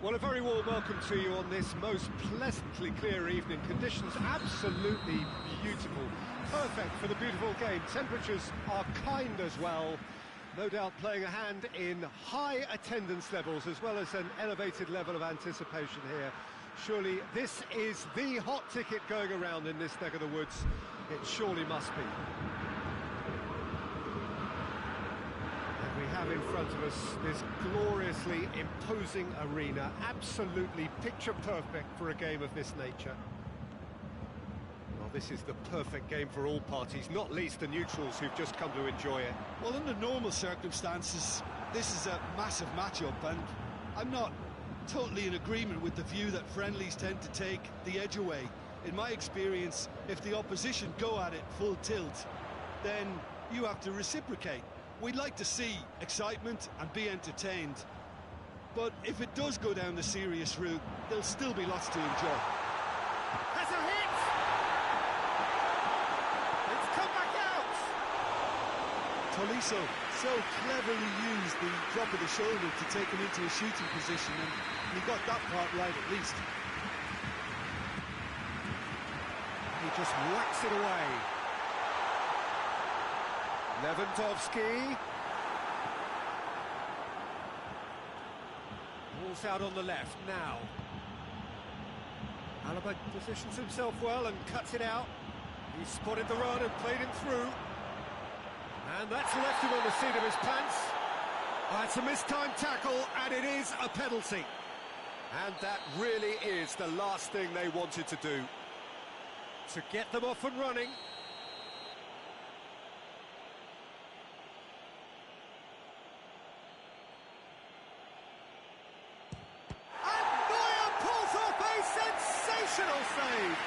Well, a very warm welcome to you on this most pleasantly clear evening. Conditions absolutely beautiful. Perfect for the beautiful game. Temperatures are kind as well. No doubt playing a hand in high attendance levels as well as an elevated level of anticipation here. Surely this is the hot ticket going around in this neck of the woods. It surely must be. And we have in front of us this gloriously imposing arena, absolutely picture perfect for a game of this nature. Well, this is the perfect game for all parties, not least the neutrals who've just come to enjoy it. Well, under normal circumstances, this is a massive matchup, and I'm not totally in agreement with the view that friendlies tend to take the edge away. In my experience, if the opposition go at it full tilt, then you have to reciprocate. We'd like to see excitement and be entertained, but if it does go down the serious route, there'll still be lots to enjoy. Has a hit! It's come back out! Tolisso so cleverly used the drop of the shoulder to take him into a shooting position, and he got that part right at least. He just whacks it away. Lewandowski. Ball's out on the left now. Alaba positions himself well and cuts it out. He spotted the run and played him through. And that's left him on the seat of his pants. It's a mistimed tackle, and it is a penalty. And that really is the last thing they wanted to do. To get them off and running. Sensational save!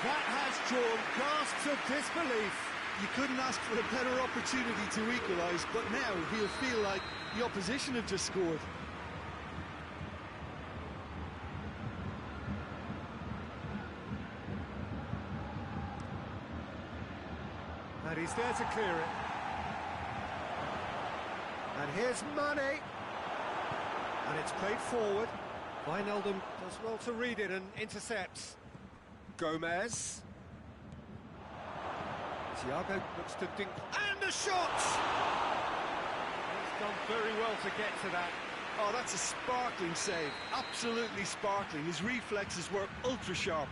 That has drawn gasps of disbelief. You couldn't ask for a better opportunity to equalise, but now he'll feel like the opposition have just scored. And he's there to clear it. And here's Mane. And it's played forward. Wijnaldum does well to read it and intercepts. Gomez. Thiago looks to dink. And a shot! He's done very well to get to that. Oh, that's a sparkling save. Absolutely sparkling. His reflexes were ultra sharp.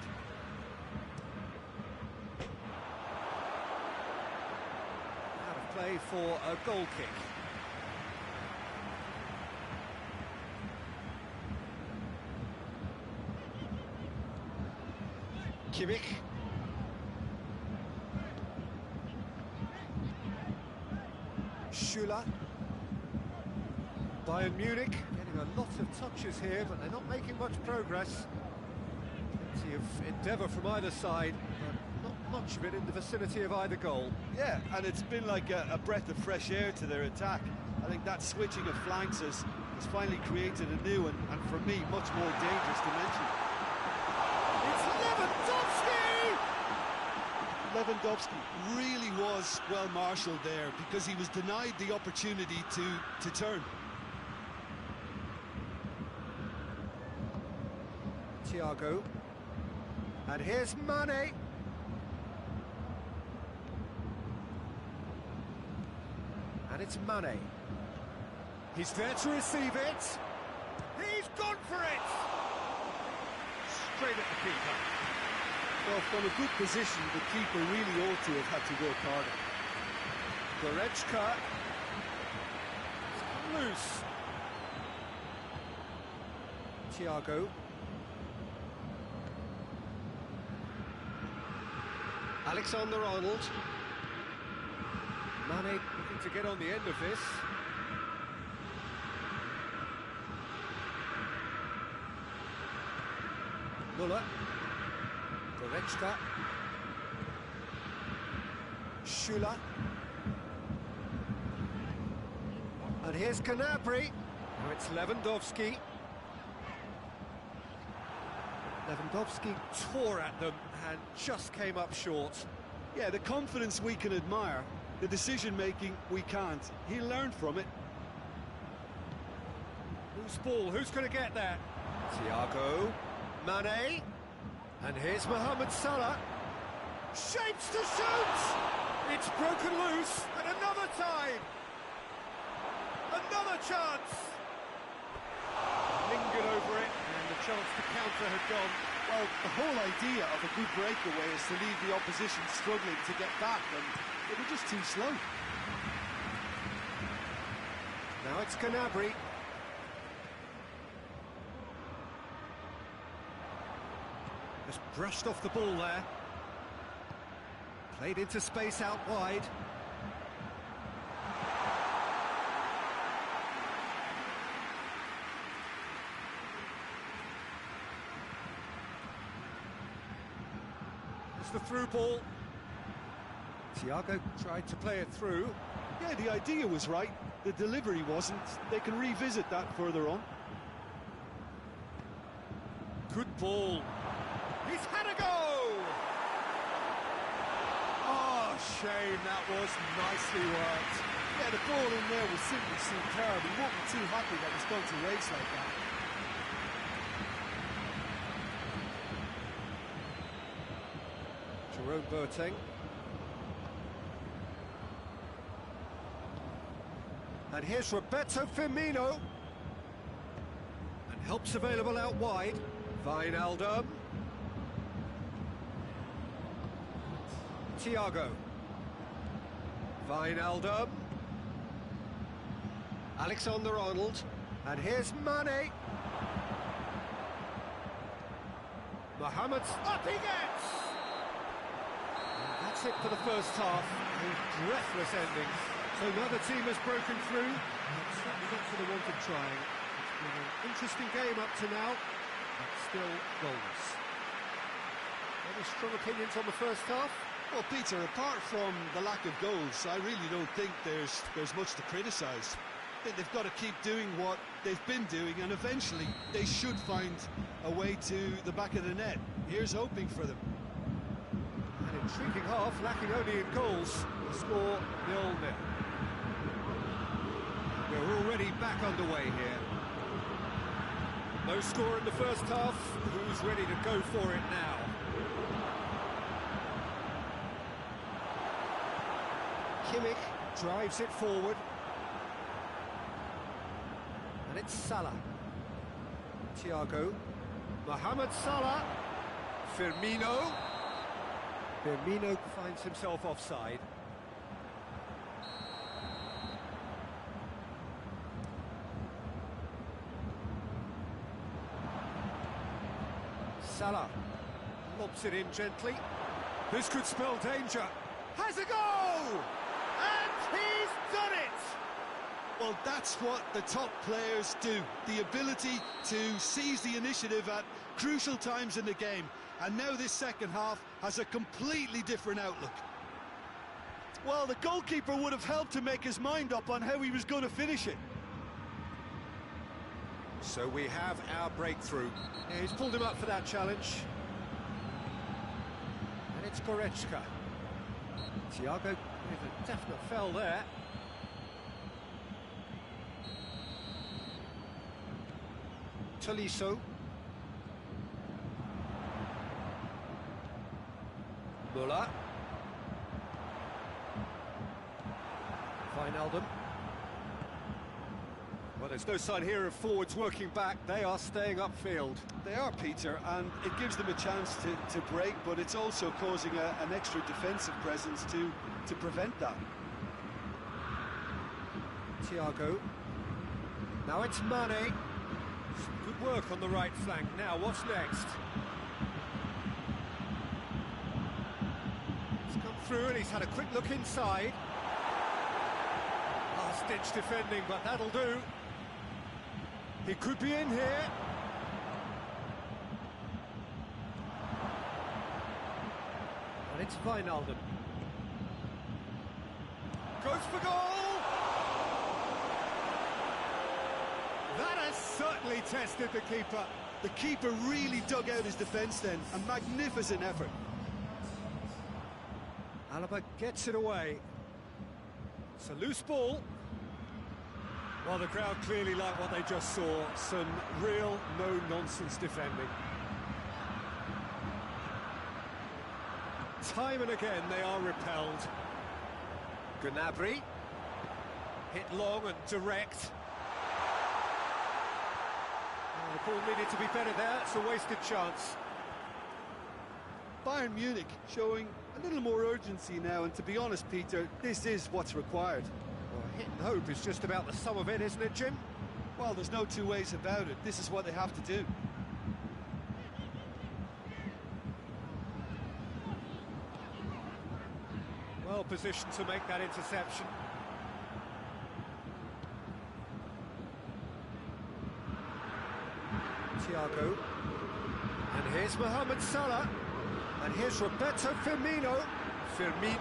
Out of play for a goal kick. Kimmich. Schüller. Bayern Munich getting a lot of touches here, but they're not making much progress. Plenty of endeavour from either side, but not much of it in the vicinity of either goal. Yeah, and it's been like a breath of fresh air to their attack. I think that switching of flanks has finally created a new and for me, much more dangerous dimension. It's Lewandowski really was well marshalled there because he was denied the opportunity to turn. Thiago. And here's Mane. And it's Mane. He's there to receive it. He's gone for it! Straight at the keeper. Well, from a good position, the keeper really ought to have had to work harder. Goretzka. Loose. Thiago. Alexander-Arnold. Mane looking to get on the end of this. Müller. Goretzka. Schüller. And here's Gnabry. Now it's Lewandowski. Lewandowski tore at them and just came up short. Yeah, the confidence we can admire, the decision-making we can't. He learned from it. Loose ball, who's going to get there? Thiago, Mane, and here's Mohamed Salah. Shapes to shoot! It's broken loose, and another time! Another chance! Lingered over it, and the chance to counter had gone. Well, the whole idea of a good breakaway is to leave the opposition struggling to get back, and they were just too slow. Now it's Gnabry. Just brushed off the ball there. Played into space out wide. It's the through ball. Thiago tried to play it through. Yeah, the idea was right. The delivery wasn't. They can revisit that further on. Good ball. He's had a go! Oh, shame, that was nicely worked. Yeah, the ball in there was simply superb. He won't be too happy that it's gone to waste like that. Jerome Boateng. And here's Roberto Firmino. And help's available out wide. Wijnaldum. Thiago. Wijnaldum. Alexander-Arnold. And here's Mane. Mohamed, up he gets! And that's it for the first half. A breathless ending. So neither team has broken through. It's certainly not for the want of trying. It's been an interesting game up to now, but still goals. Any strong opinions on the first half? Well, Peter, apart from the lack of goals, I really don't think there's much to criticise. They've got to keep doing what they've been doing, and eventually they should find a way to the back of the net. Here's hoping for them. An intriguing half, lacking only in goals. The score 0-0. We're already back underway here. No score in the first half. Who's ready to go for it now? Kimmich drives it forward. And it's Salah. Thiago. Mohamed Salah. Firmino. Firmino finds himself offside. Salah lobs it in gently. This could spell danger. Has a go! And he's done it! Well, that's what the top players do. The ability to seize the initiative at crucial times in the game. And now this second half has a completely different outlook. Well, the goalkeeper would have helped to make his mind up on how he was going to finish it. So we have our breakthrough. Yeah, he's pulled him up for that challenge. And it's Goretzka. Thiago with a definite foul there. Tolisso. Muller. Wijnaldum. Well, there's no sign here of forwards working back. They are staying upfield. They are, Peter, and it gives them a chance to break, but it's also causing an extra defensive presence to prevent that. Thiago. Now it's Mane. Some good work on the right flank. Now, what's next? He's come through and he's had a quick look inside. Last-ditch defending, but that'll do. He could be in here. And it's Wijnaldum. Goes for goal! That has certainly tested the keeper. The keeper really dug out his defence then. A magnificent effort. Alaba gets it away. It's a loose ball. Well, the crowd clearly like what they just saw. Some real no-nonsense defending. Time and again they are repelled. Gnabry. Hit long and direct. Oh, the ball needed to be better there. It's a wasted chance. Bayern Munich showing a little more urgency now, and to be honest, Peter, this is what's required. Well, hit and hope is just about the sum of it, isn't it, Jim? Well, there's no two ways about it. This is what they have to do. Well positioned to make that interception. Thiago. And here's Mohamed Salah. And here's Roberto Firmino. Firmino!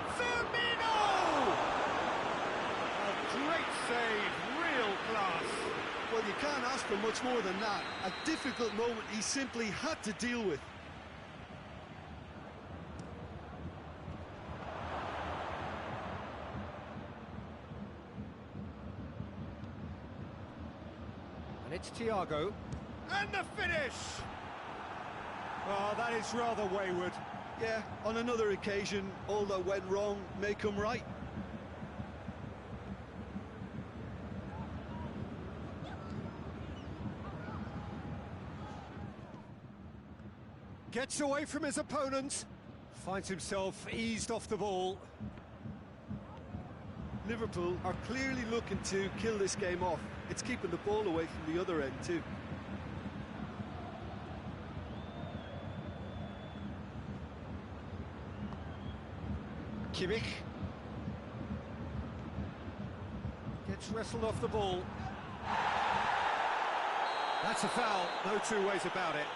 A great save, real class. Well, you can't ask for much more than that. A difficult moment he simply had to deal with. And it's Thiago. And the finish! Oh, that is rather wayward. Yeah, on another occasion, all that went wrong may come right. Gets away from his opponent. Finds himself eased off the ball. Liverpool are clearly looking to kill this game off. It's keeping the ball away from the other end too. Kimmich gets wrestled off the ball. That's a foul, no two ways about it.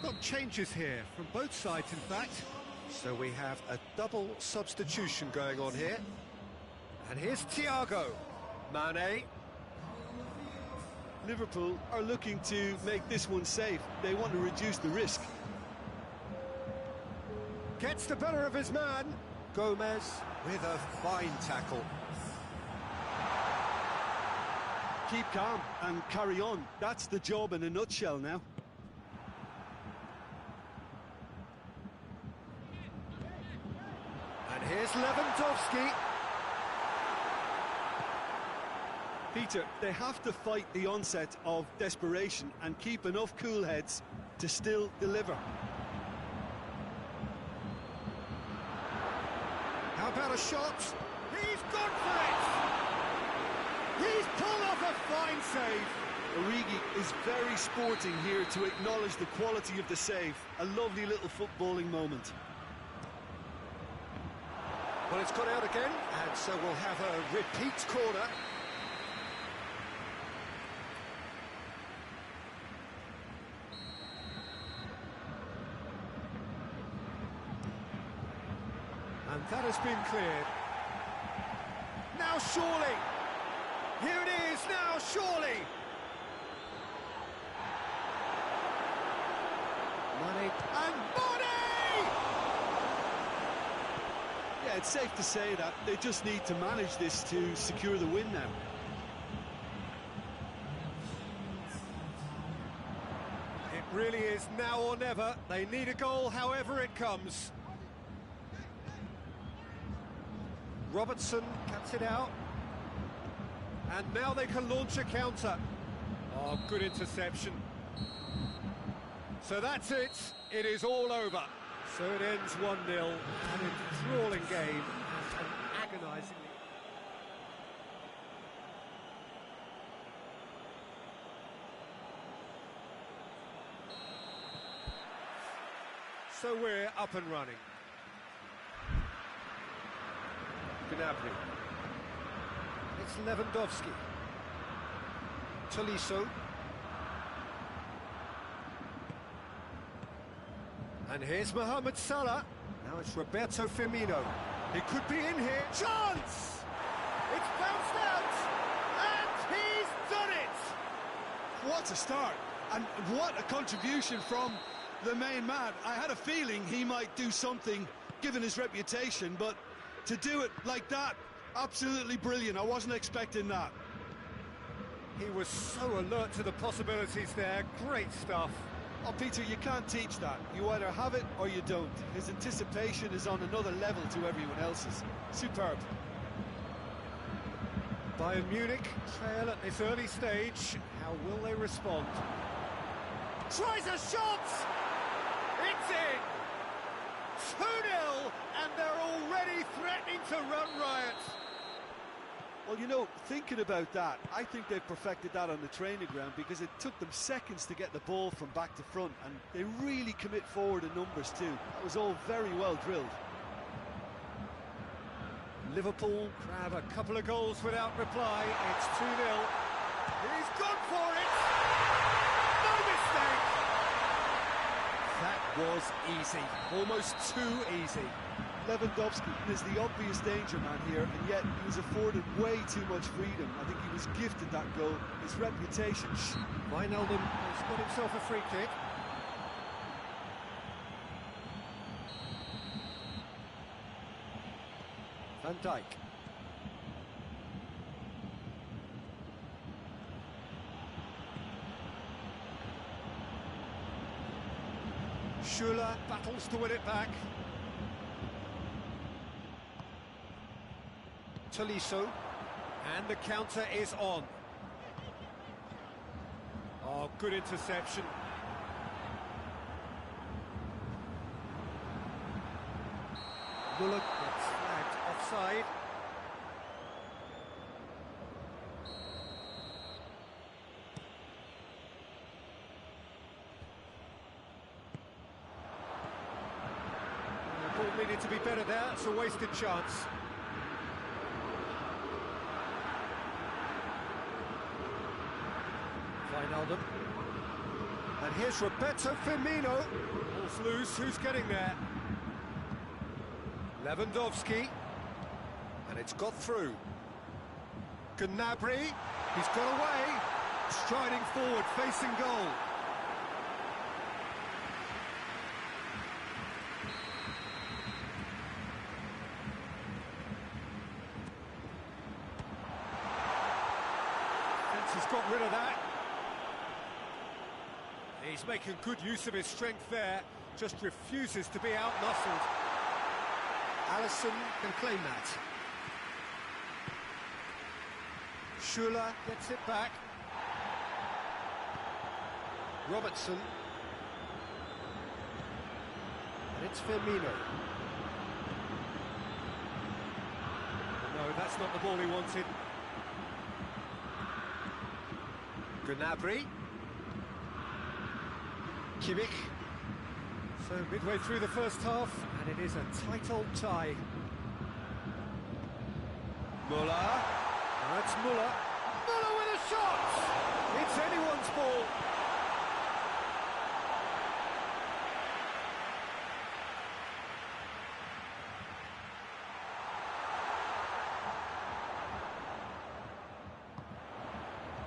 Got changes here from both sides, in fact. So we have a double substitution going on here. And here's Thiago. Mane. Liverpool are looking to make this one safe. They want to reduce the risk. Gets the better of his man. Gomez with a fine tackle. Keep calm and carry on. That's the job in a nutshell now. Here's Lewandowski. Peter, they have to fight the onset of desperation and keep enough cool heads to still deliver. How about a shot? He's gone for it! He's pulled off a fine save. Origi is very sporting here to acknowledge the quality of the save. A lovely little footballing moment. Well, it's gone out again, and so we'll have a repeat corner. And that has been cleared. Now surely! Here it is, now surely! Mane, and Mane! Yeah, it's safe to say that they just need to manage this to secure the win now. It really is now or never. They need a goal however it comes. Robertson cuts it out. And now they can launch a counter. Oh, good interception. So that's it. It is all over. So it ends 1-0, an enthralling game and agonisingly... So we're up and running. Gnabry. It's Lewandowski. Tolisso. And here's Mohamed Salah. Now it's Roberto Firmino. He could be in here. Chance! It's bounced out! And he's done it! What a start! And what a contribution from the main man. I had a feeling he might do something, given his reputation, but to do it like that, absolutely brilliant. I wasn't expecting that. He was so alert to the possibilities there. Great stuff. Oh, Peter, you can't teach that. You either have it or you don't. His anticipation is on another level to everyone else's. Superb. Bayern Munich trail at this early stage. How will they respond? Tries a shot! It's in! 2-0, and they're already threatening to run riot. Well, you know, thinking about that, I think they've perfected that on the training ground because it took them seconds to get the ball from back to front, and they really commit forward in numbers too. That was all very well drilled. Liverpool grab a couple of goals without reply. It's 2-0. He's gone for it! No mistake! That was easy. Almost too easy. Lewandowski is the obvious danger man here, and yet he was afforded way too much freedom. I think he was gifted that goal. His reputation... Wijnaldum has got himself a free kick. Van Dijk. Schürrle battles to win it back. Tolisso, and the counter is on. Oh, good interception. Muller gets flagged offside. The ball needed to be better there. It's a wasted chance. Wijnaldum. And here's Roberto Firmino. Ball's loose, who's getting there? Lewandowski. And it's got through. Gnabry. He's got away. Striding forward, facing goal. Defence has got rid of that. He's making good use of his strength there, just refuses to be out-muscled. Alisson can claim that. Schürrle gets it back. Robertson. And it's Firmino. No, that's not the ball he wanted. Gnabry. Kimmich. So midway through the first half, and it is a tight old tie. Muller. That's Muller. Muller with a shot! It's anyone's ball.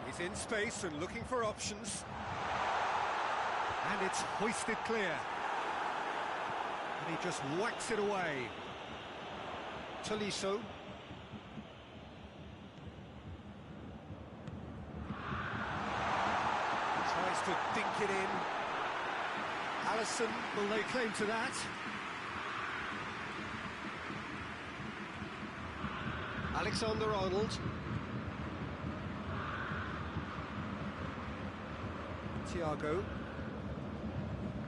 He's in space and looking for options. And it's hoisted clear. And he just whacks it away. Tolisso. Tries to dink it in. Alisson will lay claim to that. Alexander-Arnold. Thiago.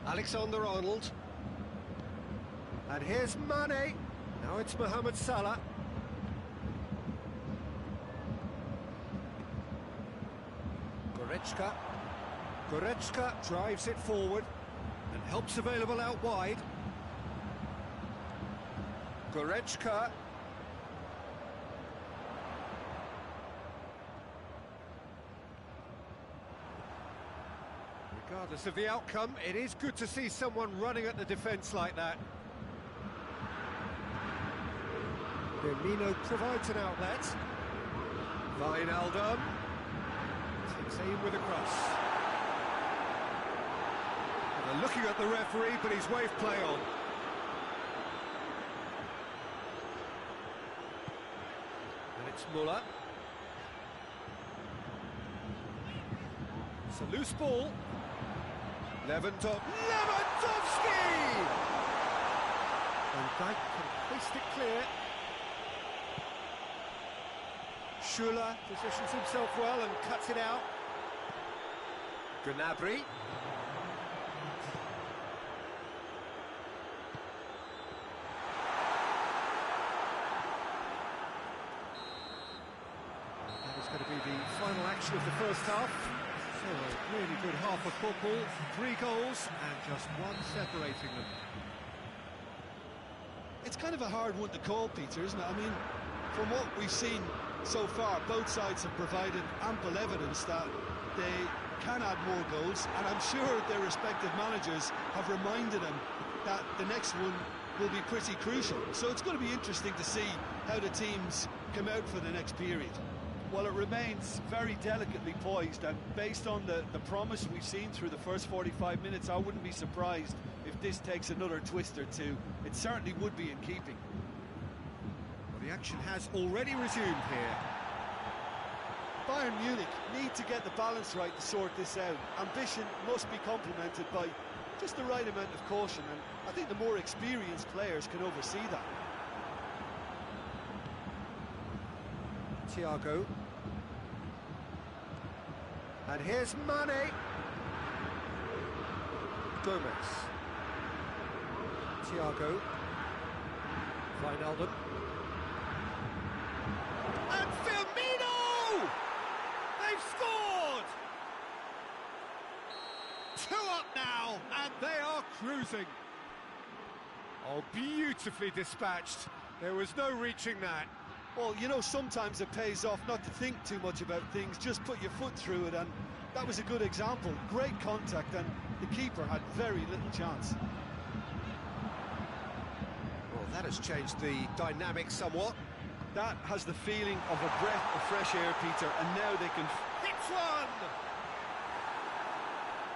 Alexander-Arnold. And here's Mane. Now it's Mohamed Salah. Goretzka drives it forward and helps available out wide. Goretzka. Regardless of the outcome, it is good to see someone running at the defence like that. Firmino provides an outlet. Wijnaldum takes aim with a cross. And they're looking at the referee, but he's waved play on. And it's Muller. It's a loose ball. Lewandowski! And Dijk can hoist it clear. Schuller positions himself well and cuts it out. Gnabry. That is going to be the final action of the first half. So a really good half of football, 3 goals and just one separating them. It's kind of a hard one to call, Peter, isn't it? I mean, from what we've seen so far, both sides have provided ample evidence that they can add more goals, and I'm sure their respective managers have reminded them that the next one will be pretty crucial. So it's going to be interesting to see how the teams come out for the next period. Well, it remains very delicately poised, and based on the promise we've seen through the first 45 minutes, I wouldn't be surprised if this takes another twist or two. It certainly would be in keeping. Well, the action has already resumed here. Bayern Munich need to get the balance right to sort this out. Ambition must be complemented by just the right amount of caution, and I think the more experienced players can oversee that. Thiago. And here's Mane. Gomez. Thiago. Wijnaldum. And Firmino! They've scored! 2 up now, and they are cruising. Oh, beautifully dispatched. There was no reaching that. Well, you know, sometimes it pays off not to think too much about things, just put your foot through it, and that was a good example. Great contact, and the keeper had very little chance. Well, that has changed the dynamic somewhat. That has the feeling of a breath of fresh air, Peter, and now they can... Hits one!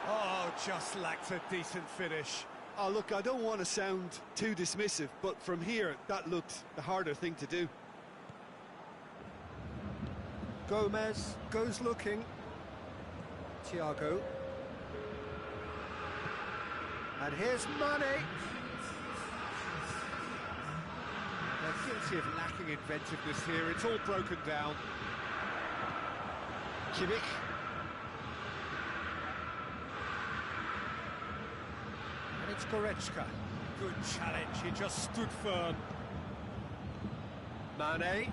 Oh, just lacked a decent finish. Oh, look, I don't want to sound too dismissive, but from here, that looked the harder thing to do. Gomez goes looking. Thiago. And here's Mane. They're guilty of lacking inventiveness here. It's all broken down. Kimmich. And it's Goretzka. Good challenge. He just stood firm. Mane.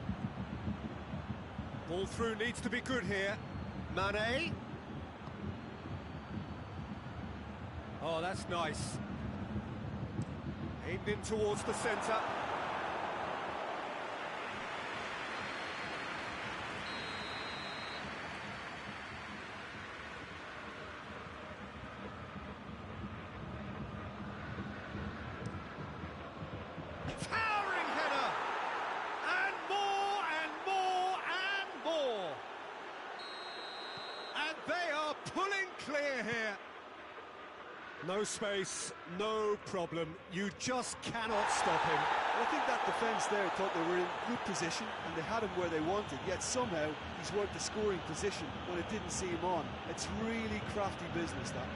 Ball through needs to be good here. Mane. Oh, that's nice. Aimed in towards the centre. Towering header! And more and more and more! And they are pulling clear here. No space, no problem. You just cannot stop him. I think that defence there thought they were in good position and they had him where they wanted, yet somehow he's worked the scoring position when it didn't see him on. It's really crafty business, that.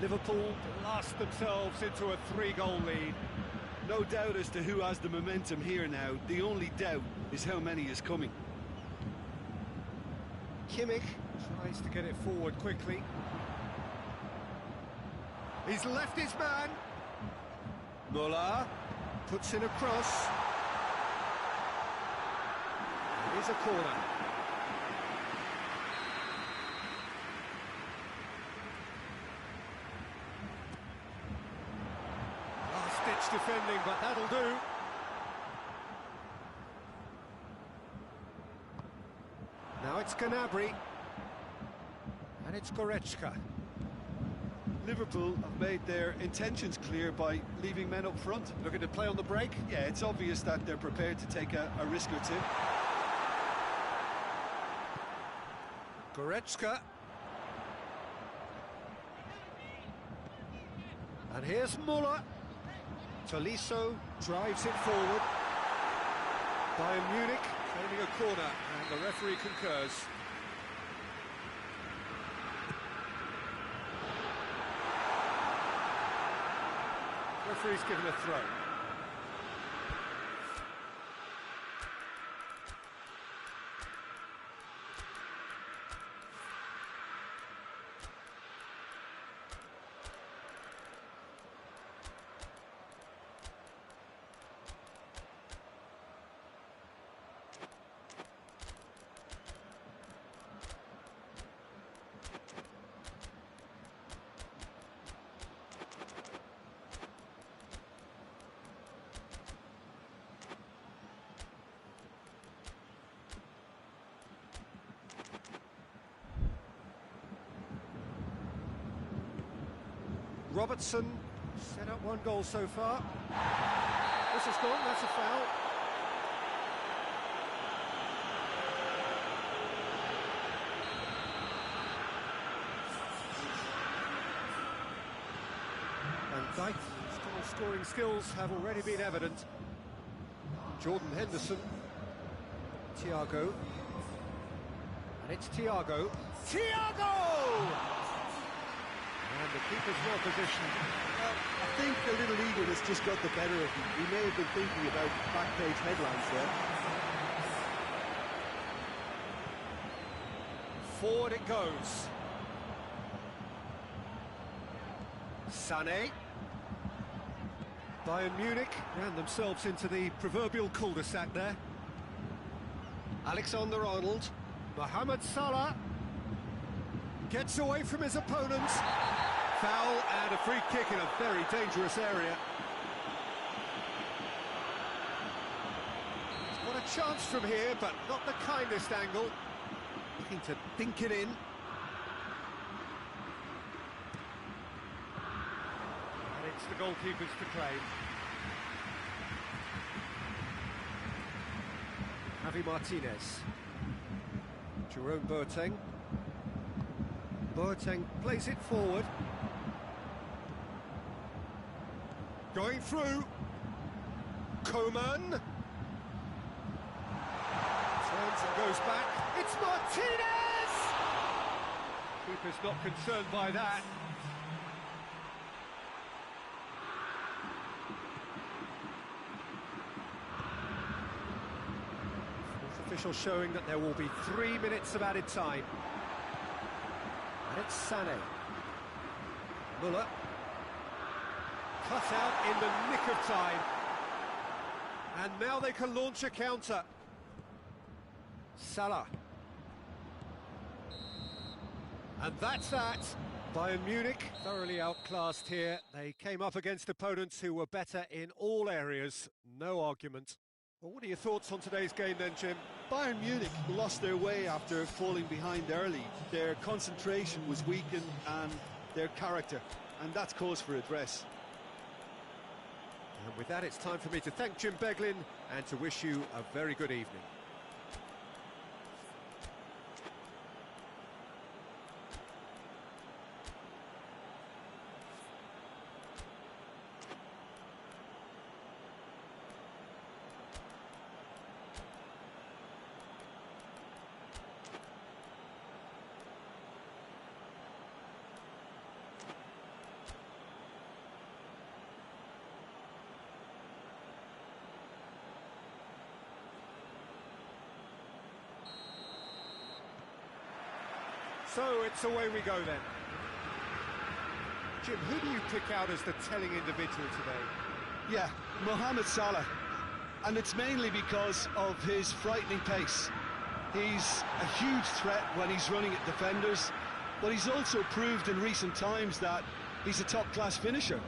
Liverpool blast themselves into a 3-goal lead. No doubt as to who has the momentum here now. The only doubt is how many is coming. Kimmich tries to get it forward quickly. He's left his man. Muller puts in a cross. Here's a corner. Last-ditch much defending, but that'll do. Now it's Gnabry. And it's Goretzka. Liverpool have made their intentions clear by leaving men up front. Looking to play on the break. Yeah, it's obvious that they're prepared to take a risk or two. Goretzka. And here's Muller. Tolisso drives it forward. Bayern Munich claiming a corner, and the referee concurs. Referee's given a throw. Robertson set up one goal so far. This is gone, that's a foul. And Dyke's scoring skills have already been evident. Jordan Henderson, Thiago, and it's Thiago. And the keeper's well positioned. Well, I think a little eagerness just got the better of him. He may have been thinking about back page headlines there. Forward it goes. Sané. Bayern Munich ran themselves into the proverbial cul-de-sac there. Alexander-Arnold. Mohamed Salah gets away from his opponents. Foul and a free kick in a very dangerous area. He's got a chance from here, but not the kindest angle. Looking to dink it in. And it's the goalkeepers to claim. Javi Martinez. Jerome Boateng. Boateng plays it forward. Going through. Coman. Turns and goes back. It's Martinez! Keeper's not concerned by that. Fourth official showing that there will be 3 minutes of added time. And it's Sané. Muller. Cut out in the nick of time. And now they can launch a counter. Salah. And that's that. Bayern Munich thoroughly outclassed here. They came up against opponents who were better in all areas. No argument. Well, what are your thoughts on today's game then, Jim? Bayern Munich lost their way after falling behind early. Their concentration was weakened and their character, and that's cause for address. And with that, it's time for me to thank Jim Beglin and to wish you a very good evening. So it's away we go then. Jim, who do you pick out as the telling individual today? Yeah, Mohamed Salah. And it's mainly because of his frightening pace. He's a huge threat when he's running at defenders, but he's also proved in recent times that he's a top-class finisher.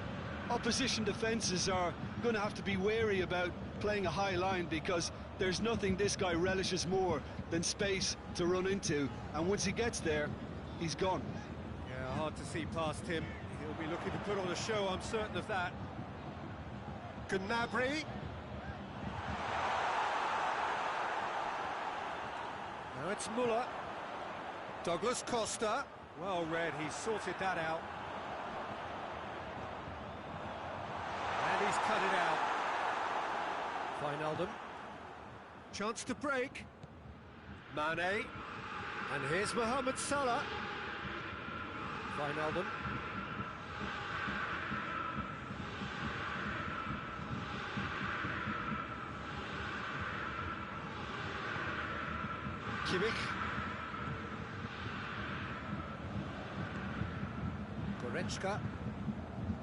Opposition defences are going to have to be wary about playing a high line, because there's nothing this guy relishes more than space to run into, and once he gets there, he's gone. Yeah, hard to see past him. He'll be looking to put on a show, I'm certain of that. Gnabry. Now it's Muller. Douglas Costa. Well read, he's sorted that out. And he's cut it out. Wijnaldum. Chance to break. Mane. And here's Mohamed Salah. Wijnaldum. Kimmich. Goretzka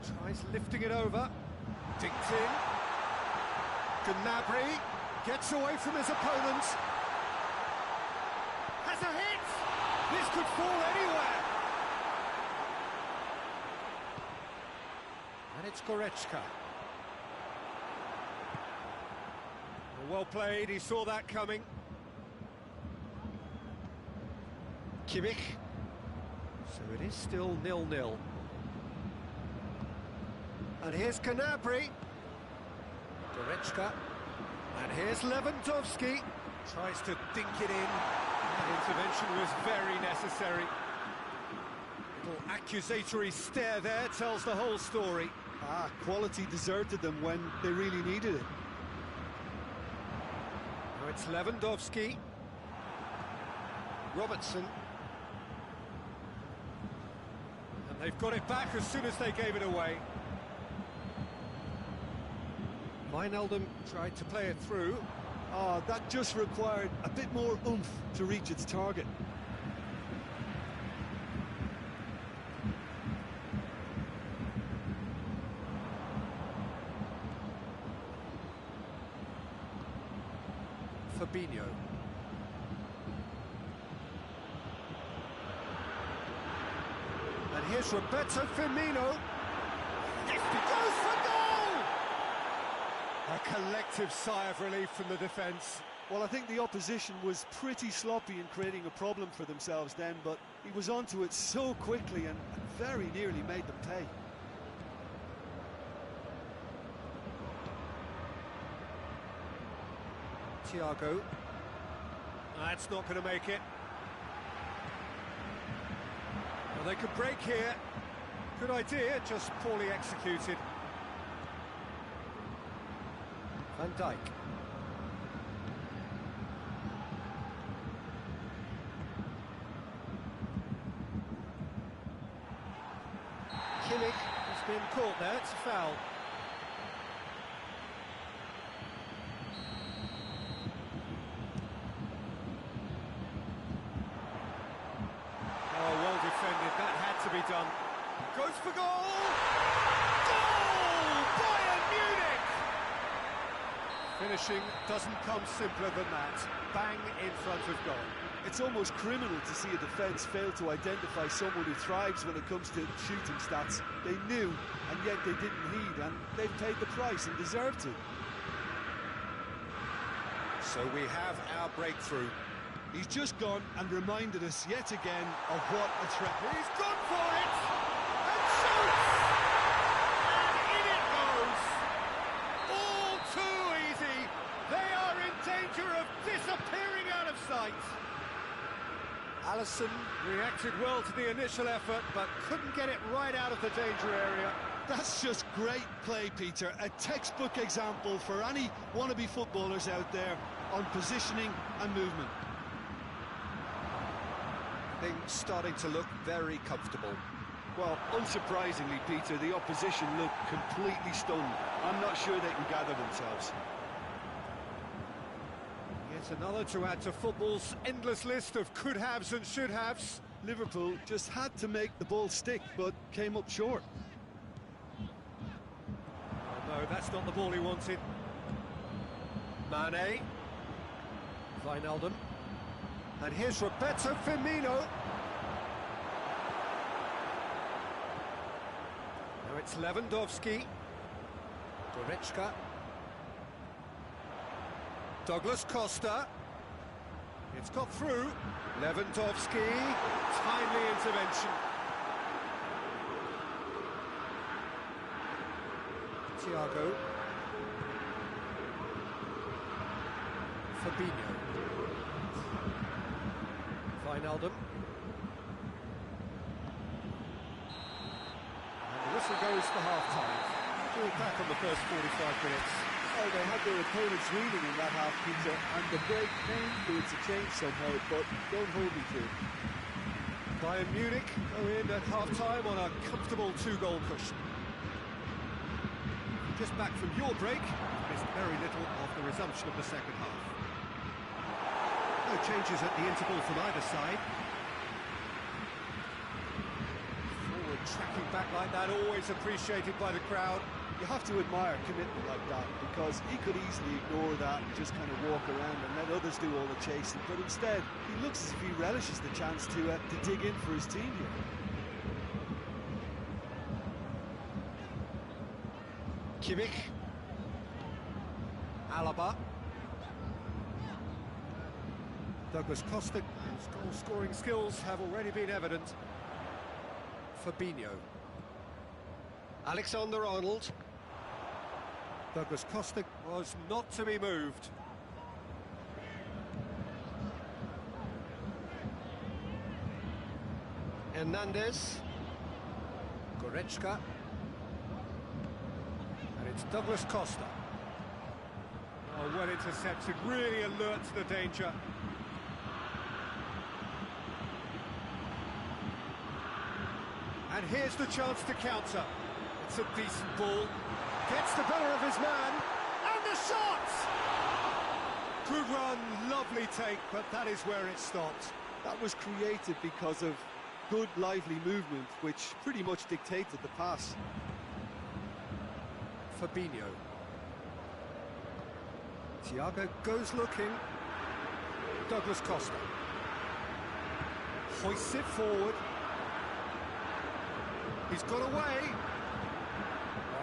tries lifting it over. Dinked in. Gnabry gets away from his opponent. Has a hit! This could fall anywhere! And it's Goretzka. Well played, he saw that coming. Kimmich. So it is still 0-0. And here's Gnabry. Goretzka. And here's Lewandowski. Tries to dink it in. That intervention was very necessary. Little accusatory stare there tells the whole story. Quality deserted them when they really needed it. Now it's Lewandowski. Robertson. And they've got it back as soon as they gave it away. Wijnaldum tried to play it through. That just required a bit more oomph to reach its target. Fabinho. And here's Roberto Firmino. He goes for goal! A collective sigh of relief from the defence. Well, I think the opposition was pretty sloppy in creating a problem for themselves then, but he was onto it so quickly and very nearly made them pay. Thiago. That's not going to make it. Well, they could break here. Good idea, just poorly executed. Van Dijk. Kimmich has been caught there, it's a foul. Oh, well defended, that had to be done. Goes for goal! Goal! Bayern Munich! Finishing doesn't come simpler than that. Bang in front of goal. It's almost criminal to see a defence fail to identify someone who thrives when it comes to shooting stats. They knew, and yet they didn't heed, and they've paid the price and deserve to. So we have our breakthrough. He's just gone and reminded us yet again of what a threat. He's gone for it! And shoots! And in it goes! All too easy! They are in danger of disappearing out of sight! Alisson reacted well to the initial effort, but couldn't get it right out of the danger area. That's just great play, Peter. A textbook example for any wannabe footballers out there on positioning and movement. Things starting to look very comfortable. Well, unsurprisingly, Peter, the opposition look completely stunned. I'm not sure they can gather themselves. Yet another to add to football's endless list of could-haves and should-haves. Liverpool just had to make the ball stick, but came up short. Oh, no, that's not the ball he wanted. Mane. Wijnaldum. And here's Roberto Firmino. Now it's Lewandowski. Goretzka. Douglas Costa. It's got through. Lewandowski. Timely intervention. Thiago. Fabinho. Wijnaldum. And the whistle goes for half-time. We're back on the first 45 minutes. Oh, they had their opponents reeling in that half, Peter, and the break came for it to change somehow, but don't hold me to it. Bayern Munich go in at half-time on a comfortable two-goal cushion. Just back from your break, missed very little of the resumption of the second half. No changes at the interval from either side. Forward tracking back like that, always appreciated by the crowd. You have to admire commitment like that, because he could easily ignore that and just kind of walk around and let others do all the chasing, but instead he looks as if he relishes the chance to dig in for his team here. Kimmich. Alaba. Douglas Costa, whose goal-scoring skills have already been evident. Fabinho. Alexander-Arnold. Douglas Costa was not to be moved. Hernandez. Goretzka. And it's Douglas Costa. Oh, well intercepted, really alert to the danger. And here's the chance to counter. It's a decent ball. Gets the better of his man. And the shot! Good run, lovely take, but that is where it stopped. That was created because of good, lively movement, which pretty much dictated the pass. Fabinho. Thiago goes looking. Douglas Costa. Hoists it forward. He's got away.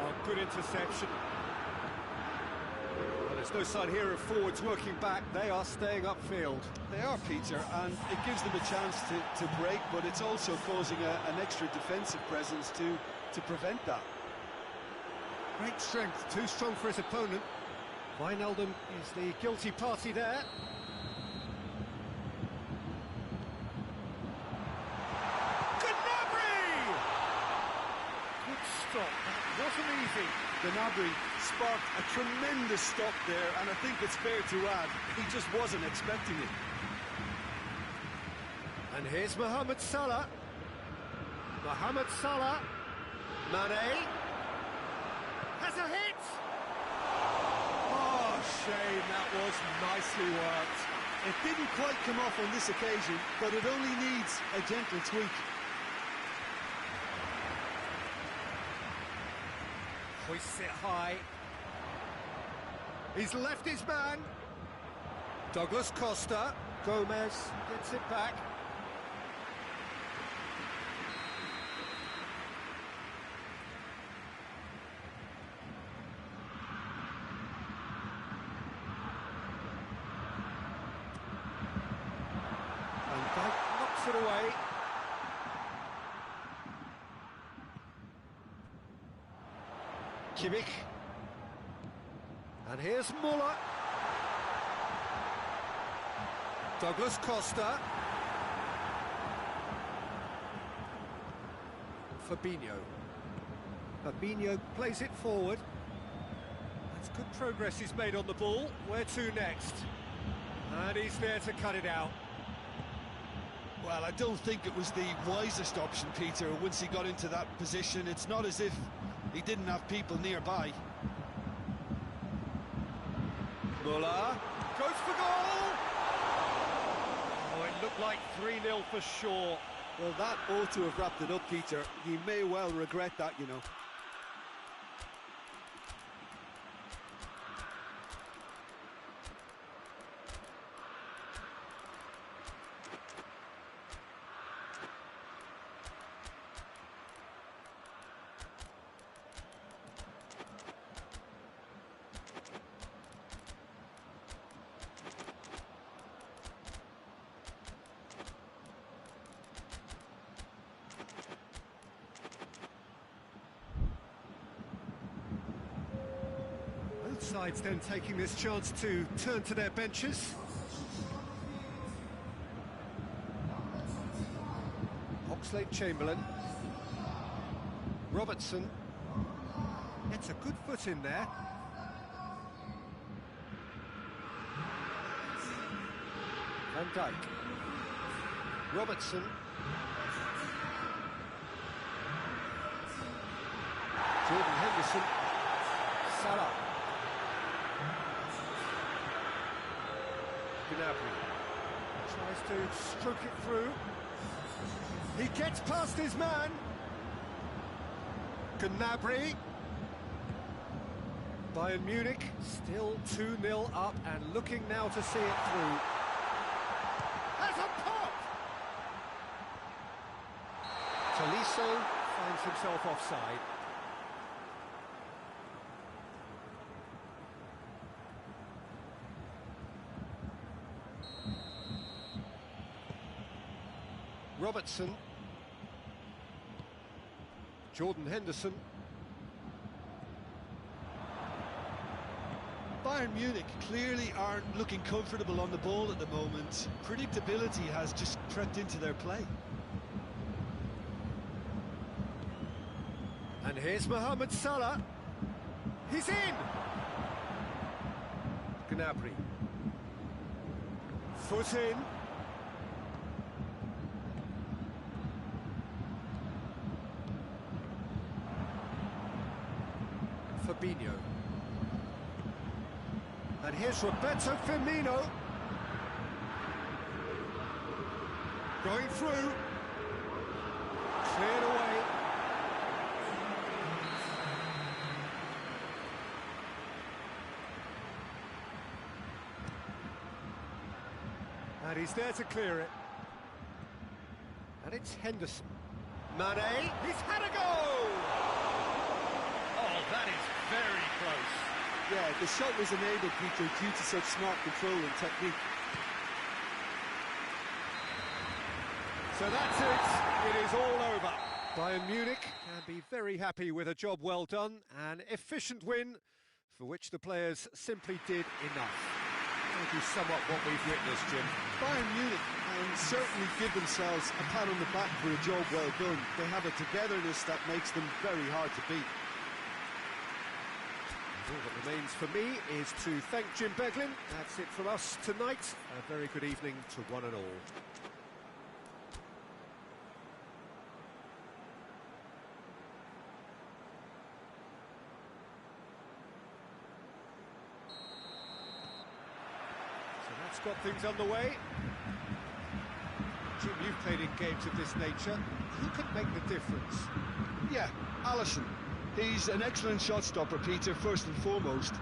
Oh, good interception. Well, there's no sign here of forwards working back. They are staying upfield. They are, Peter, and it gives them a chance to break, but it's also causing an extra defensive presence to prevent that. Great strength, too strong for his opponent. Wijnaldum is the guilty party there. Stop. That wasn't easy. Gnabry sparked a tremendous stop there, and I think it's fair to add, he just wasn't expecting it. And here's Mohamed Salah. Mohamed Salah. Mane. Has a hit! Oh, shame, that was nicely worked. It didn't quite come off on this occasion, but it only needs a gentle tweak. Hoists it high. He's left his man. Douglas Costa. Gomez gets it back. And Dyke knocks it away. Kimmich. And here's Muller. Douglas Costa. Fabinho. Fabinho plays it forward. That's good progress he's made on the ball. Where to next? And he's there to cut it out. Well, I don't think it was the wisest option, Peter, once he got into that position. It's not as if he didn't have people nearby. Muller goes for goal! Oh, it looked like 3-0 for sure. Well, that ought to have wrapped it up, Peter. He may well regret that, you know. sides then taking this chance to turn to their benches. Oxlade-Chamberlain. Robertson. Gets a good foot in there. Van Dijk. Robertson. Jordan Henderson. Salah. Gnabry tries to stroke it through. He gets past his man. Gnabry. Bayern Munich still 2-0 up and looking now to see it through. Has a pop! Tolisso finds himself offside. Robertson. Jordan Henderson. Bayern Munich clearly aren't looking comfortable on the ball at the moment. Predictability has just crept into their play. And here's Mohamed Salah. He's in! Gnabry. Foot in. Fabinho. And here's Roberto Firmino. Going through. Cleared away. And he's there to clear it. And it's Henderson. Mane, he's had a goal! Oh, that is very close. Yeah, the shot was enabled, Peter, due to such smart control and technique. So that's it. It is all over. Bayern Munich can be very happy with a job well done. An efficient win for which the players simply did enough. Maybe somewhat what we've witnessed, Jim. Bayern Munich can certainly give themselves a pat on the back for a job well done. They have a togetherness that makes them very hard to beat. All that remains for me is to thank Jim Beglin. That's it from us tonight. A very good evening to one and all. So that's got things underway. Jim, you've played in games of this nature. Who can make the difference? Yeah, Alisson. He's an excellent shot stopper, Peter, first and foremost,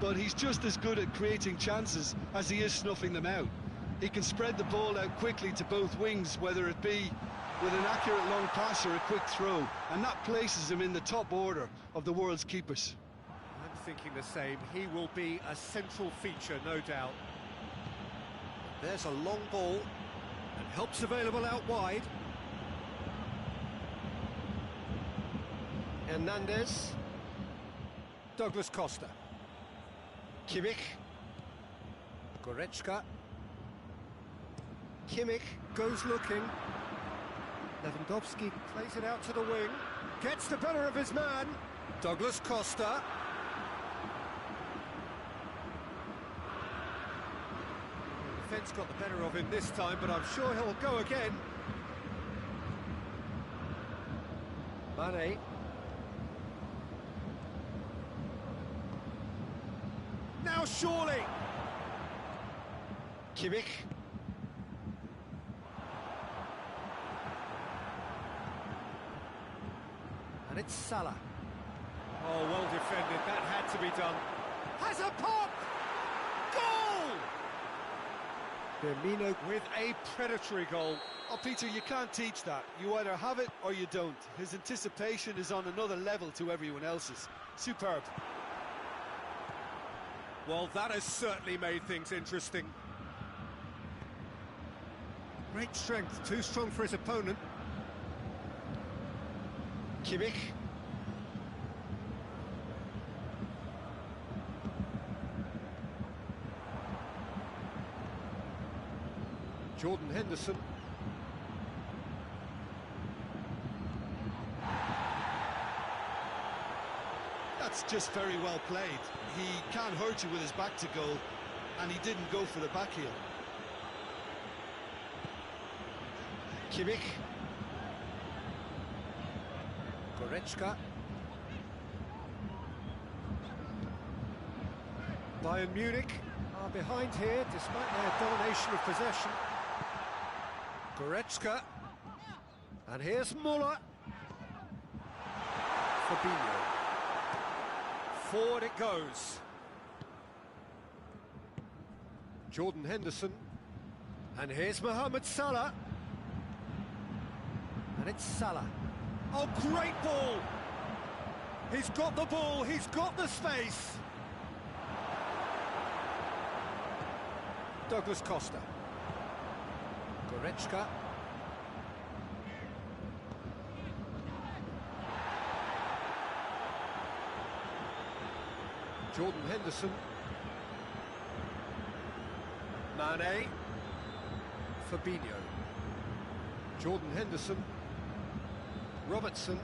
but he's just as good at creating chances as he is snuffing them out. He can spread the ball out quickly to both wings, whether it be with an accurate long pass or a quick throw, and that places him in the top order of the world's keepers. I'm thinking the same. He will be a central feature, no doubt. There's a long ball, and help's available out wide. Hernandez. Douglas Costa. Kimmich. Goretzka. Kimmich goes looking. Lewandowski plays it out to the wing. Gets the better of his man. Douglas Costa. The defence got the better of him this time, but I'm sure he'll go again. Mane. Now surely! Kimmich. And it's Salah. Oh, well defended, that had to be done. Has a pop! Goal! Firmino with a predatory goal. Oh, Peter, you can't teach that. You either have it or you don't. His anticipation is on another level to everyone else's. Superb. Well, that has certainly made things interesting. Great strength, too strong for his opponent. Kimmich. Jordan Henderson. That's just very well played. He can't hurt you with his back to goal, and he didn't go for the back heel. Kimmich. Goretzka. Bayern Munich are behind here despite their domination of possession. Goretzka. And here's Muller. Fabinho. Forward it goes. Jordan Henderson. And here's Mohamed Salah. And it's Salah. Oh, great ball! He's got the ball, he's got the space. Douglas Costa. Goretzka. Jordan Henderson. Mane. Fabinho. Jordan Henderson. Robertson.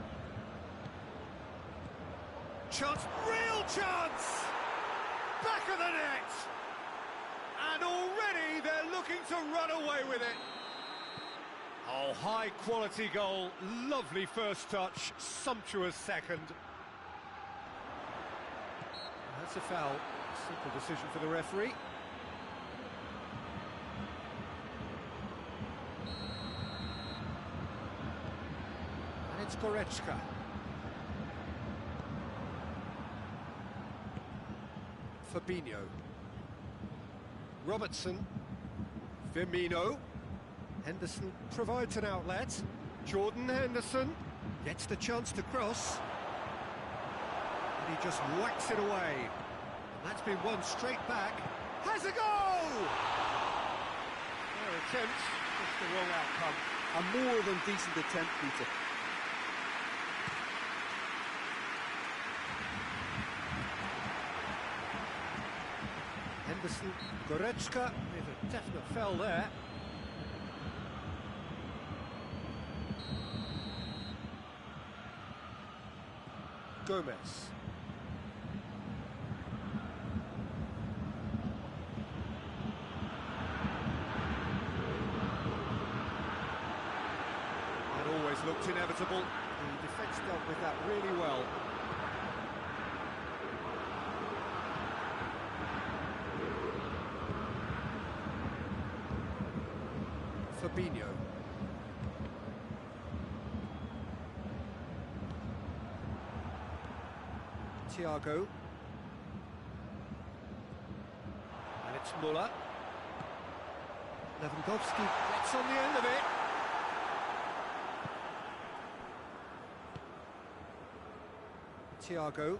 Chance, real chance! Back of the net! And already they're looking to run away with it. Oh, high quality goal, lovely first touch, sumptuous second. That's a foul, simple decision for the referee. And it's Goretzka. Fabinho. Robertson. Firmino. Henderson provides an outlet. Jordan Henderson gets the chance to cross. And he just whacks it away. And that's been won straight back. Has a goal! Their attempt, just the wrong outcome. A more than decent attempt, Peter. Henderson, Goretzka, with a definite foul there. Gomez. It always looked inevitable. The defence dealt with that really well. Fabinho. Thiago. And it's Muller. Lewandowski gets on the end of it. Thiago.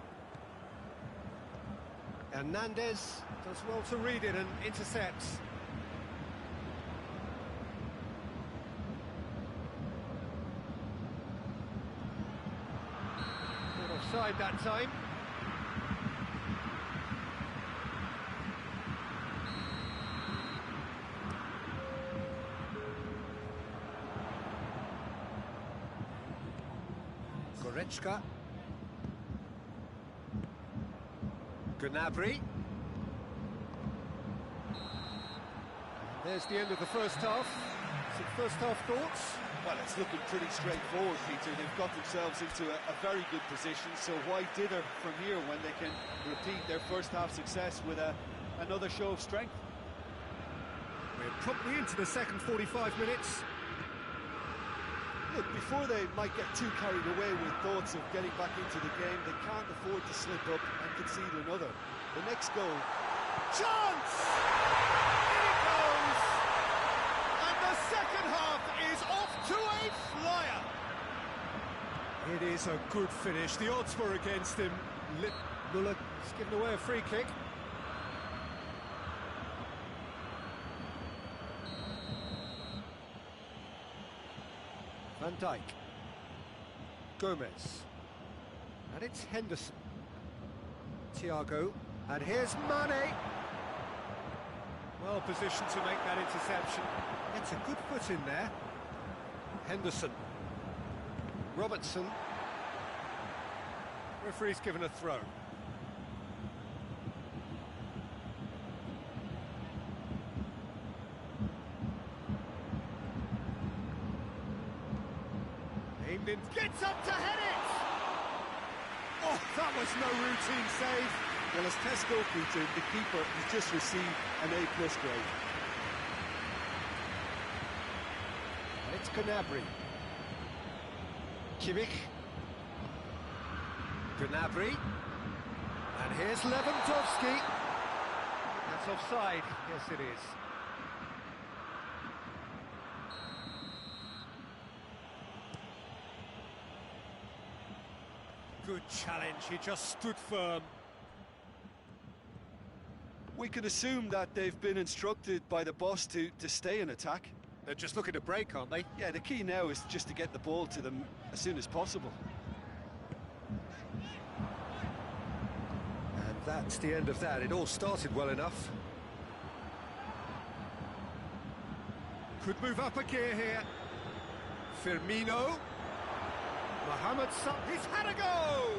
Hernandez does well to read it and intercepts. Not offside that time. Goretzka. Gnabry. There's the end of the first half. Some first half thoughts? Well, it's looking pretty straightforward, Peter. They've got themselves into a very good position, so why dither from here when they can repeat their first half success with another show of strength? We're promptly into the second 45 minutes. Look, before they might get too carried away with thoughts of getting back into the game, they can't afford to slip up and concede another. The next goal. Chance! In it goes! And the second half is off to a flyer! It is a good finish. The odds were against him. Muller has given away a free kick. Van Dijk. Gomez. And it's Henderson. Thiago. And here's Mane. Well positioned to make that interception. It's a good foot in there. Henderson. Robertson. Referee's given a throw. Aimed in, gets up to head it! Oh, that was no routine save. Well, as Test goalkeeper, the keeper has just received an A+ grade. And it's Gnabry. Kimmich. Gnabry. And here's Lewandowski. That's offside. Yes, it is. Good challenge. He just stood firm. We can assume that they've been instructed by the boss to stay in attack. They're just looking to break, aren't they? Yeah, the key now is just to get the ball to them as soon as possible. And that's the end of that. It all started well enough. Could move up a gear here. Firmino. Mohamed Salah. He's had a go!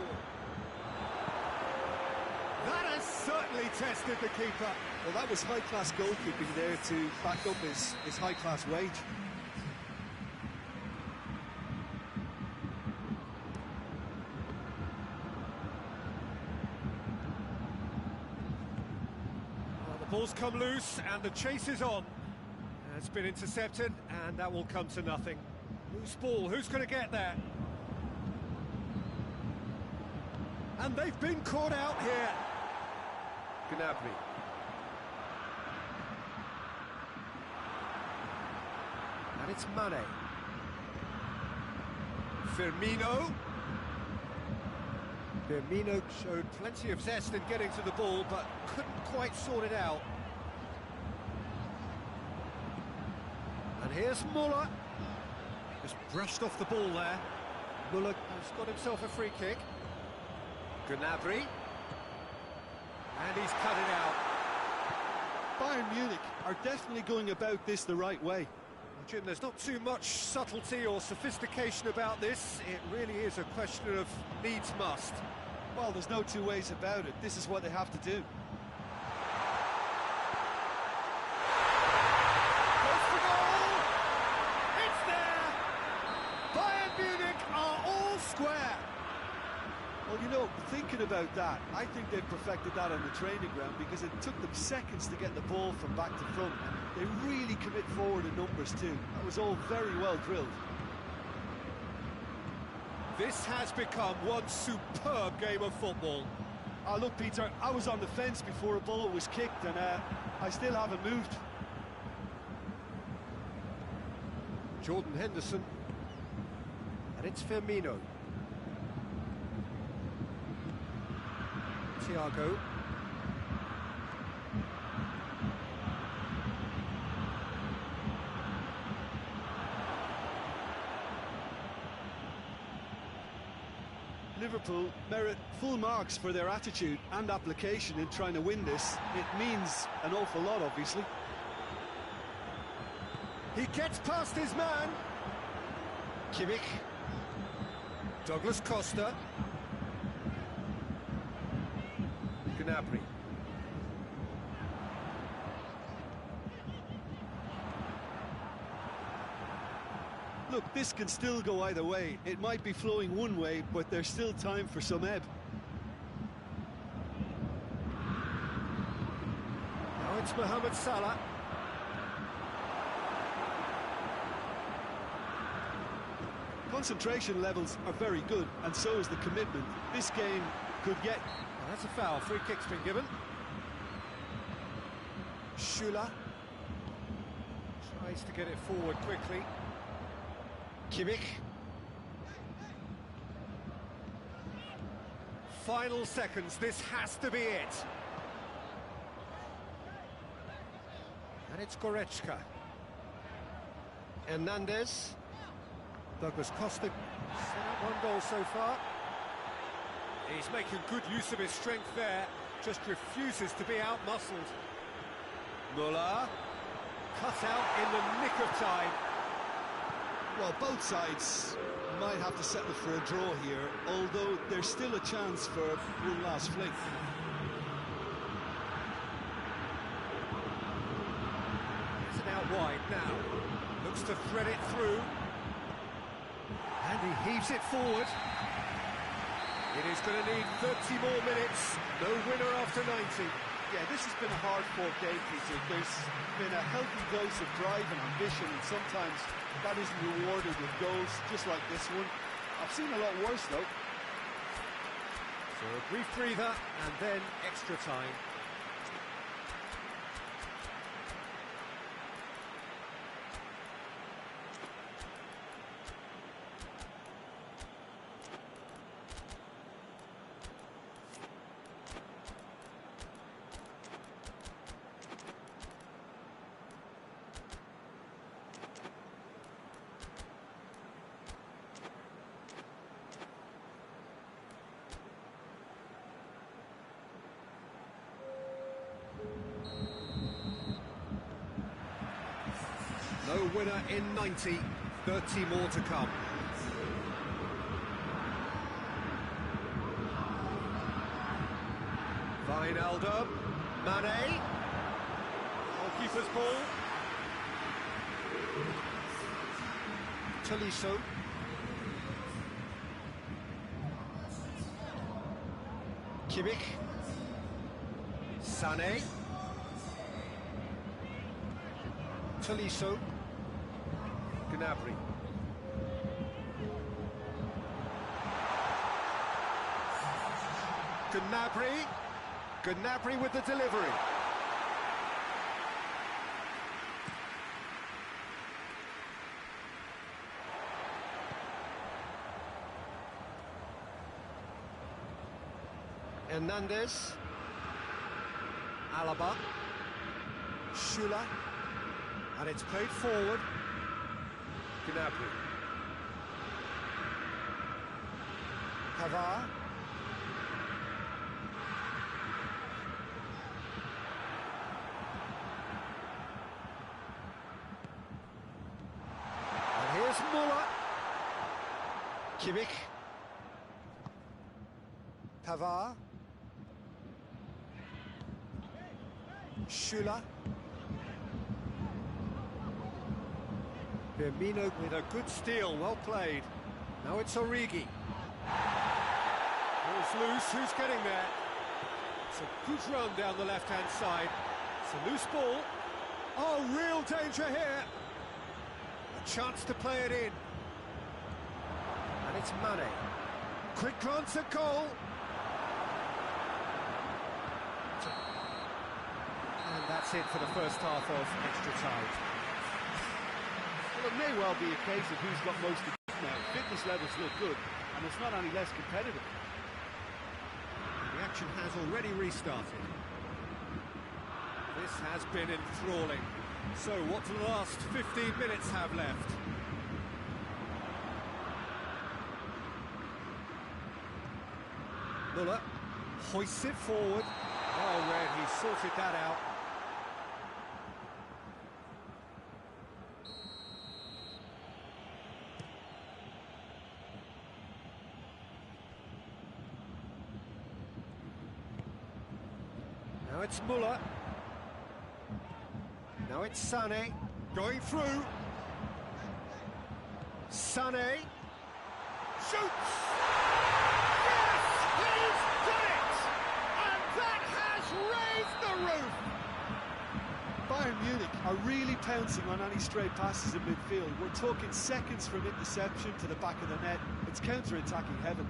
That has certainly tested the keeper. Well, that was high-class goalkeeping there to back up his high-class wage. Well, the ball's come loose and the chase is on. It's been intercepted and that will come to nothing. Loose ball, who's going to get there? And they've been caught out here. Gnabry. And it's Mane. Firmino. Firmino showed plenty of zest in getting to the ball, but couldn't quite sort it out. And here's Muller. Just brushed off the ball there. Muller has got himself a free kick. Gnabry. And he's cut it out. Bayern Munich are definitely going about this the right way. Jim, there's not too much subtlety or sophistication about this. It really is a question of needs must. Well, there's no two ways about it. This is what they have to do. Goes for goal! It's there! Bayern Munich are all square. Well, you know, thinking about that, I think they've perfected that on the training ground because it took them seconds to get the ball from back to front. They really commit forward in numbers too. That was all very well drilled. This has become one superb game of football. Oh, look, Peter, I was on the fence before a ball was kicked and I still haven't moved. Jordan Henderson. And it's Firmino. Thiago. Liverpool merit full marks for their attitude and application in trying to win this. It means an awful lot, obviously. He gets past his man. Kimmich. Douglas Costa. Gnabry. Look, this can still go either way. It might be flowing one way, but there's still time for some ebb. Now it's Mohamed Salah. Concentration levels are very good, and so is the commitment. This game could get... Well, that's a foul. Free kick's been given. Schüller tries to get it forward quickly. Kimmich. Final seconds, this has to be it. And it's Goretzka. Hernandez. Douglas Costa set up one goal so far. He's making good use of his strength there, just refuses to be out-muscled. Muller, cut out in the nick of time. Well, both sides might have to settle for a draw here, although there's still a chance for one last flick. It's an out wide now. Looks to thread it through. And he heaves it forward. It is going to need 30 more minutes. No winner after 90. Yeah, this has been a hard-fought game, Peter. There's been a healthy dose of drive and ambition, and sometimes that isn't rewarded with goals, just like this one. I've seen a lot worse, though. So a brief breather, and then extra time. No winner in 90, 30 more to come. Wijnaldum, Mane, goalkeeper's ball. Tolisso. Kimmich. Sané. Tolisso. Gnabry. Gnabry with the delivery. Hernandez. Alaba. Schüller. And it's played forward. Gnabry. Pavard. And here's Muller. Kimmich. Pavard. Schüller. Firmino with a good steal, well played. Now it's Origi. Ball's loose, who's getting there? It's a good run down the left-hand side. It's a loose ball. Oh, real danger here. A chance to play it in. And it's Mane. Quick glance at goal. And that's it for the first half of extra time. Well, it may well be a case of who's got most to give now. Fitness levels look good, and it's not any less competitive. The action has already restarted. This has been enthralling. So, what do the last 15 minutes have left? Muller hoists it forward. Well read, he sorted that out. Now it's Muller. Now it's Sané. Going through. Sané. Shoots! Yes! He's done it! And that has raised the roof! Bayern Munich are really pouncing on any stray passes in midfield. We're talking seconds from interception to the back of the net. It's counter-attacking heaven.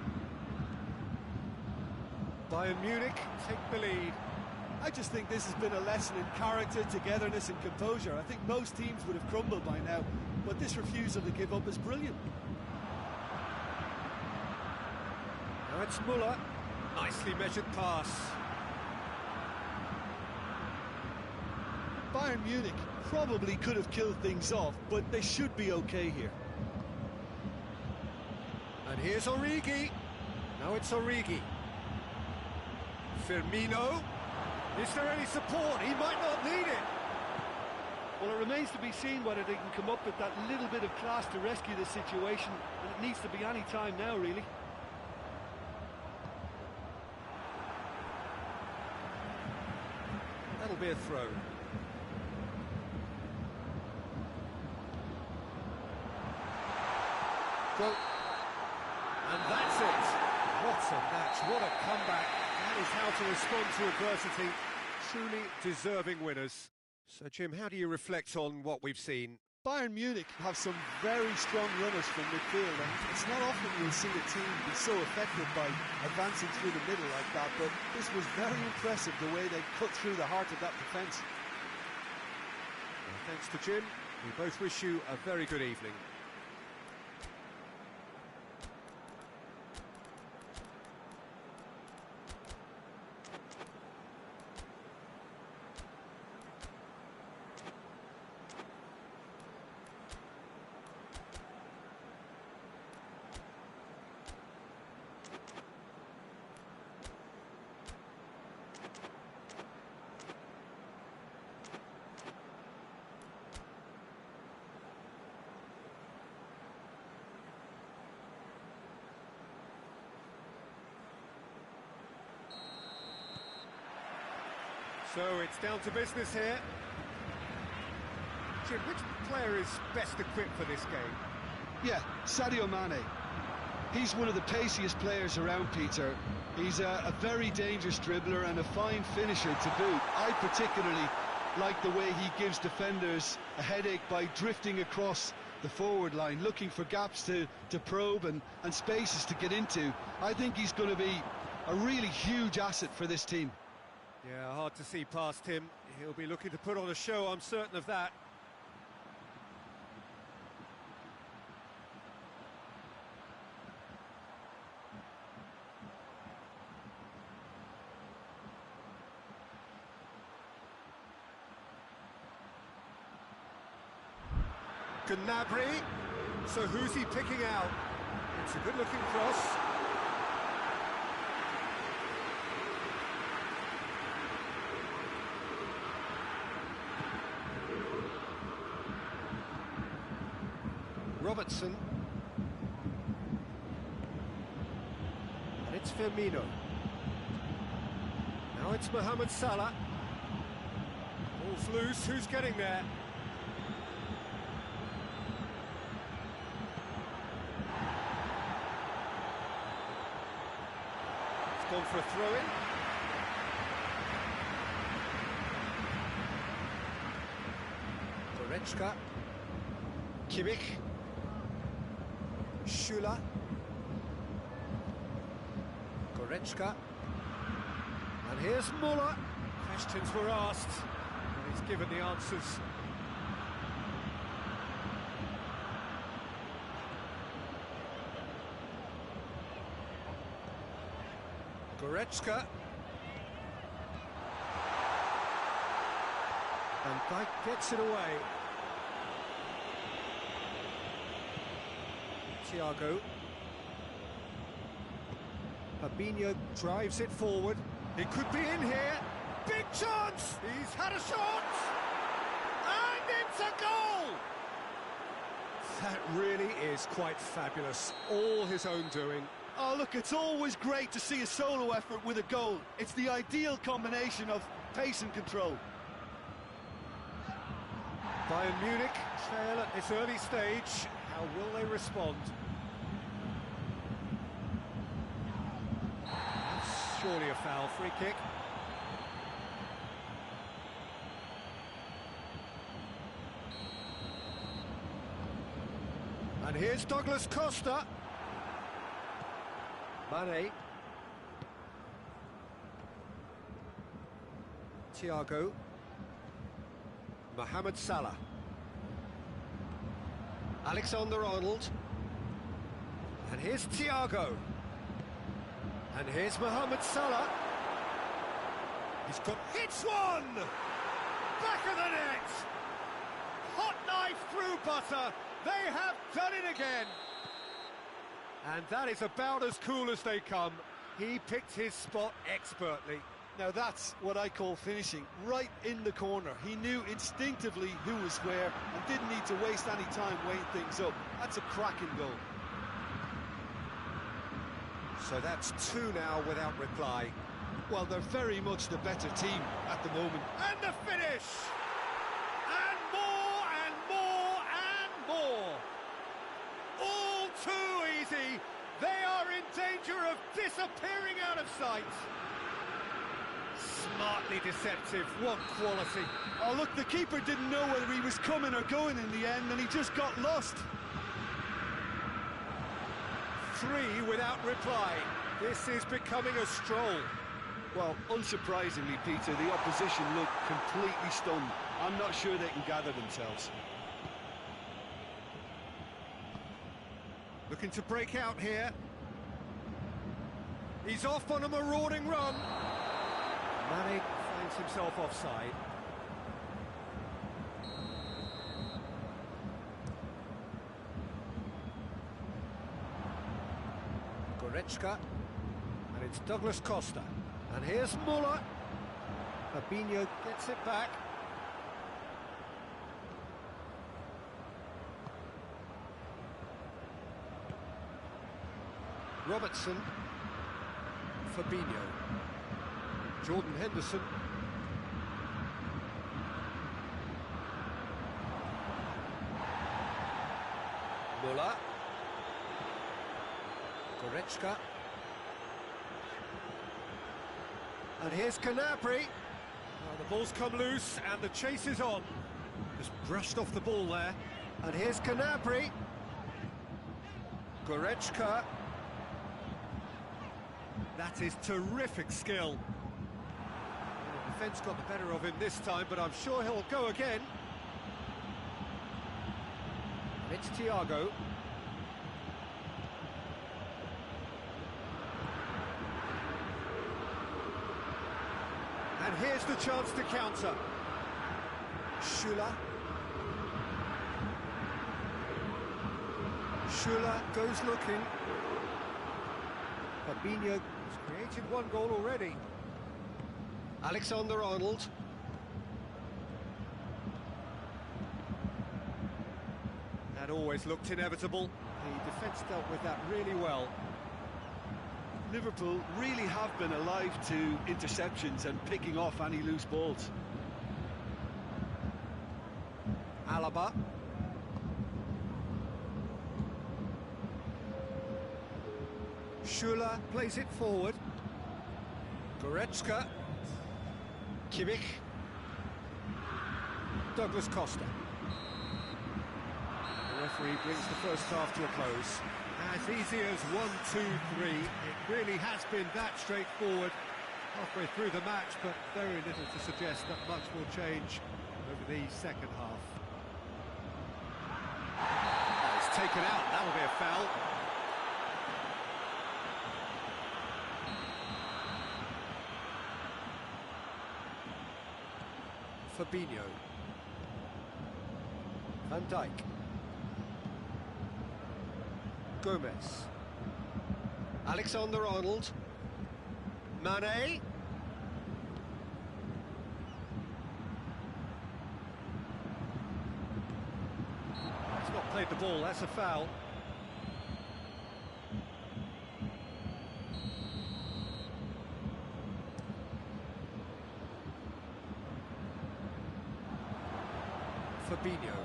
Bayern Munich take the lead. I just think this has been a lesson in character, togetherness and composure. I think most teams would have crumbled by now, but this refusal to give up is brilliant. Now it's Muller. Nicely measured pass. Bayern Munich probably could have killed things off, but they should be okay here. And here's Origi. Now it's Origi. Firmino. Is there any support? He might not need it. Well, it remains to be seen whether they can come up with that little bit of class to rescue the situation, and it needs to be any time now, really. That'll be a throw. Go. And that's it. What a match, what a comeback. That is how to respond to adversity. Truly deserving winners. So, Jim, how do you reflect on what we've seen? Bayern Munich have some very strong runners from midfield, and it's not often you'll see a team be so effective by advancing through the middle like that, but this was very impressive, the way they cut through the heart of that defence. Well, thanks to Jim. We both wish you a very good evening. So it's down to business here. Jim, which player is best equipped for this game? Yeah, Sadio Mane. He's one of the paciest players around, Peter. He's a very dangerous dribbler and a fine finisher to boot. I particularly like the way he gives defenders a headache by drifting across the forward line, looking for gaps to probe and spaces to get into. I think he's going to be a really huge asset for this team. Yeah, hard to see past him. He'll be looking to put on a show, I'm certain of that. Gnabry. So who's he picking out? It's a good-looking cross. Robertson. And it's Firmino. Now it's Mohamed Salah. Ball's loose, who's getting there? It's gone for a throw-in. Goretzka. Kimmich. Schüller. Goretzka. And here's Muller. Questions were asked, and he's given the answers. Goretzka. And Dijk gets it away. Thiago. Fabinho drives it forward. It could be in here. Big chance! He's had a shot! And it's a goal! That really is quite fabulous. All his own doing. Oh, look, it's always great to see a solo effort with a goal. It's the ideal combination of pace and control. Bayern Munich trail at this early stage. How will they respond? That's surely a foul. Free kick. And here's Douglas Costa. Mane. Thiago. Mohamed Salah. Alexander-Arnold. And here's Thiago. And here's Mohamed Salah. He's got... Hits one! Back of the net! Hot knife through butter. They have done it again. And that is about as cool as they come. He picked his spot expertly. Now that's what I call finishing, right in the corner. He knew instinctively who was where and didn't need to waste any time weighing things up. That's a cracking goal. So that's two now without reply. Well, they're very much the better team at the moment. And the finish! And more and more and more! All too easy! They are in danger of disappearing out of sight! Smartly deceptive, what quality! Oh, look, the keeper didn't know whether he was coming or going in the end, and he just got lost. Three without reply. This is becoming a stroll. Well, unsurprisingly, Peter, the opposition look completely stunned. I'm not sure they can gather themselves. Looking to break out here. He's off on a marauding run. Mane finds himself offside. Goretzka, and it's Douglas Costa. And here's Muller. Fabinho gets it back. Robertson. Fabinho. Jordan Henderson. Muller. Goretzka. And here's Gnabry. The ball's come loose and the chase is on. Just brushed off the ball there. And here's Gnabry. Goretzka. That is terrific skill. The defence got the better of him this time, but I'm sure he'll go again. And it's Thiago. And here's the chance to counter. Schüller. Schüller goes looking. Fabinho has created one goal already. Alexander-Arnold. That always looked inevitable. The defence dealt with that really well. Liverpool really have been alive to interceptions and picking off any loose balls. Alaba. Schüller plays it forward. Goretzka. Kimmich. Douglas Costa. The referee brings the first half to a close. As easy as 1, 2, 3. It really has been that straightforward halfway through the match, but very little to suggest that much will change over the second half. Oh, it's taken out. That'll be a foul. Fabinho. Van Dijk. Gomez. Alexander-Arnold. Mane. He's not played the ball, that's a foul. Fabinho.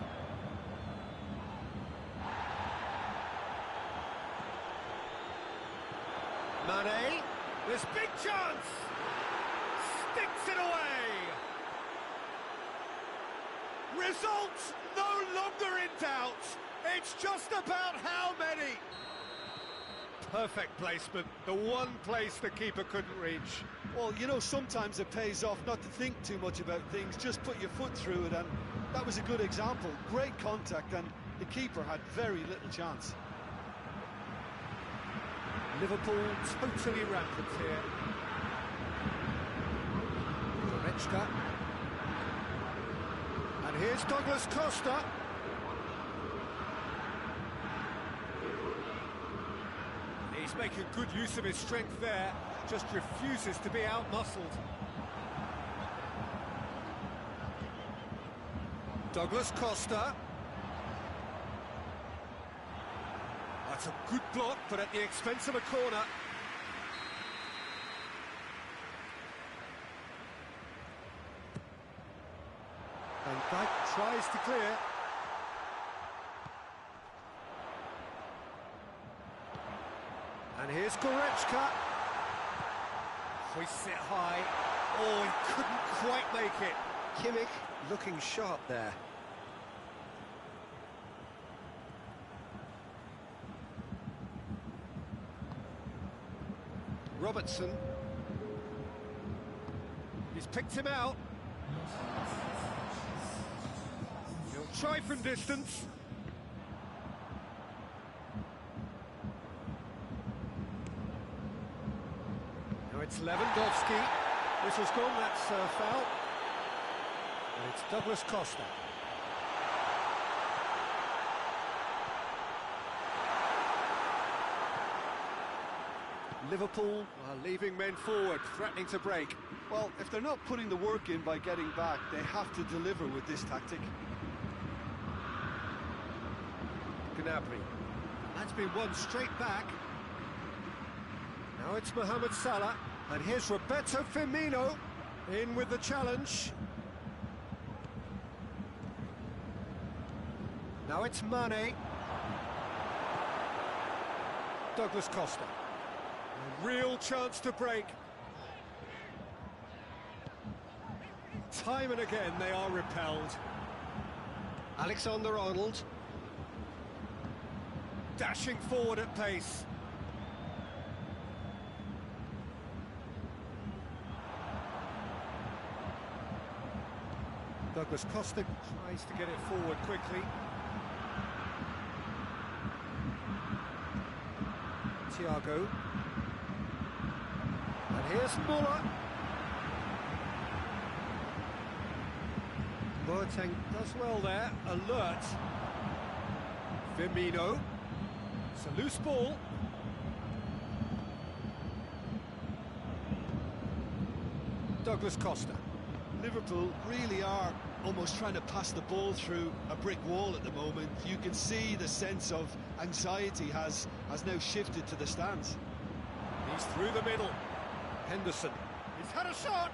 Mane, this big chance! Sticks it away! Results no longer in doubt. It's just about how many. Perfect placement, the one place the keeper couldn't reach. Well, you know, sometimes it pays off not to think too much about things, just put your foot through it, and that was a good example. Great contact, and the keeper had very little chance. Liverpool totally rampant here. Goretzka. And here's Douglas Costa. He's making good use of his strength there. just refuses to be out-muscled. Douglas Costa. That's a good block, but at the expense of a corner. And Dyke tries to clear. And here's Goretzka. Hoists it high. Oh, he couldn't quite make it. Kimmich looking sharp there. Robertson. He's picked him out. He'll try from distance. Now it's Lewandowski. Whistle's gone, that's foul. And it's Douglas Costa. Liverpool are leaving men forward, threatening to break. Well, if they're not putting the work in by getting back, they have to deliver with this tactic. Gnabry. That's been won straight back. Now it's Mohamed Salah. And here's Roberto Firmino in with the challenge. Now it's Mane. Douglas Costa. A real chance to break. Time and again they are repelled. Alexander-Arnold. Dashing forward at pace. Douglas Costa tries to get it forward quickly. Thiago. And here's Muller. Boateng does well there, alert. Firmino. It's a loose ball. Douglas Costa. Liverpool really are almost trying to pass the ball through a brick wall at the moment. You can see the sense of anxiety has now shifted to the stands. He's through the middle. Henderson. He's had a shot!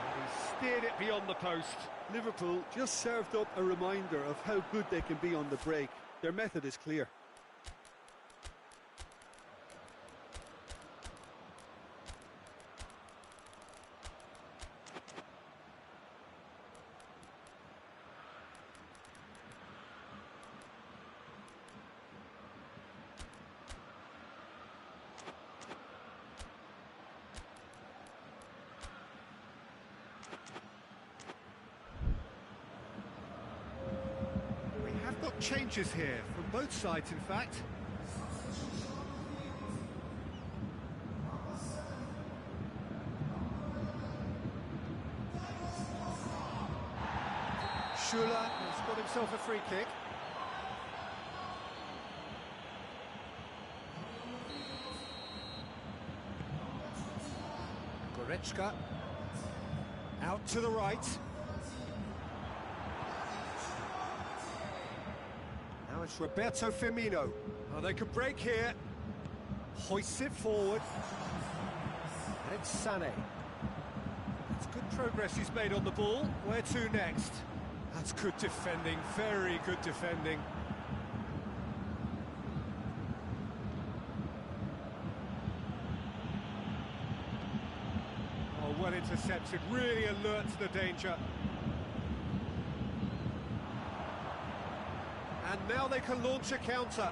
And he's steered it beyond the post. Liverpool just served up a reminder of how good they can be on the break. Their method is clear. Changes here from both sides, in fact. Schuller has got himself a free kick. Goretzka out to the right. Now it's Roberto Firmino. Oh, they could break here. Hoists it forward. And it's Sané. It's good progress he's made on the ball. Where to next? That's good defending, very good defending. Oh, well intercepted, really alert to the danger. And now they can launch a counter.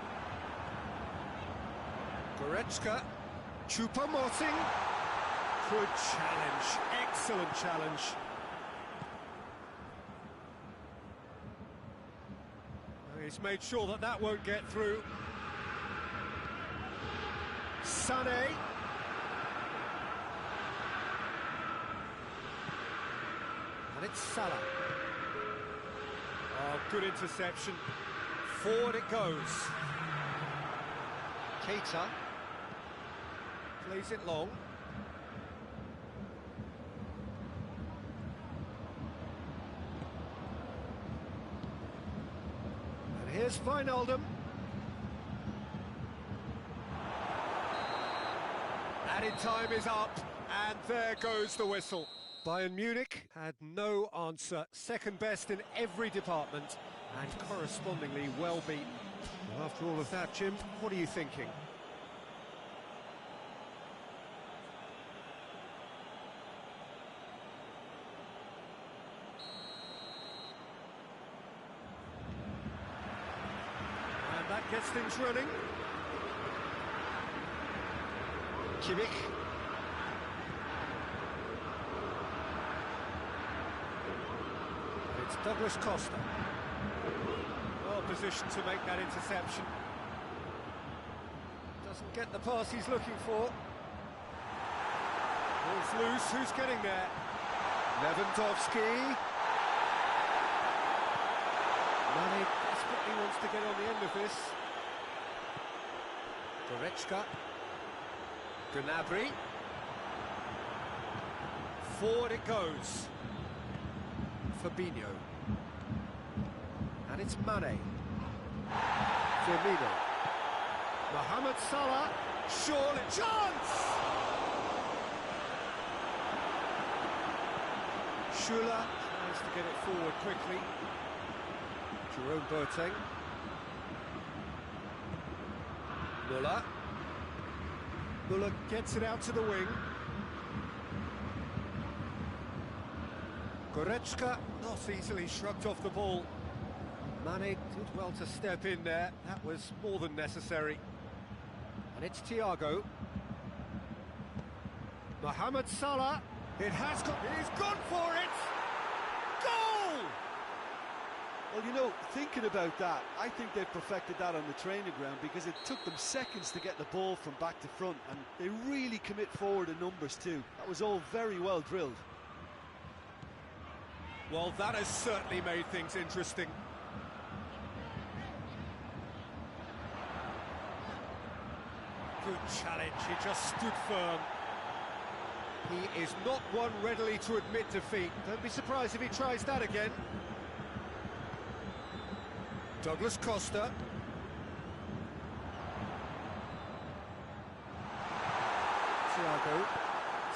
Goretzka, Choupo-Moting. Good challenge, excellent challenge. He's made sure that that won't get through. Sané. And it's Salah. Oh, good interception. Forward it goes. Keita. plays it long. And here's Wijnaldum. Added time is up, and there goes the whistle. Bayern Munich had no answer, second best in every department, and correspondingly well beaten. Well, after all of that, Jim, what are you thinking? And that gets things running. Kimmich. It's Douglas Costa. Well positioned to make that interception. Doesn't get the pass he's looking for. Ball's loose, who's getting there? Lewandowski. Mane desperately wants to get on the end of this. Goretzka. Gnabry. Forward it goes. Fabinho. And it's Mane. Firmino. Mohamed Salah. Surely. Chance! Schüller tries to get it forward quickly. Jerome Boateng. Müller. Müller gets it out to the wing. Goretzka not easily shrugged off the ball. Mane did well to step in there. That was more than necessary. And it's Thiago. Mohamed Salah. It has got... He's gone for it! Goal! Well, you know, thinking about that, I think they perfected that on the training ground because it took them seconds to get the ball from back to front, and they really commit forward in numbers too. That was all very well drilled. Well, that has certainly made things interesting. Good challenge, he just stood firm. He is not one readily to admit defeat. Don't be surprised if he tries that again. Douglas Costa.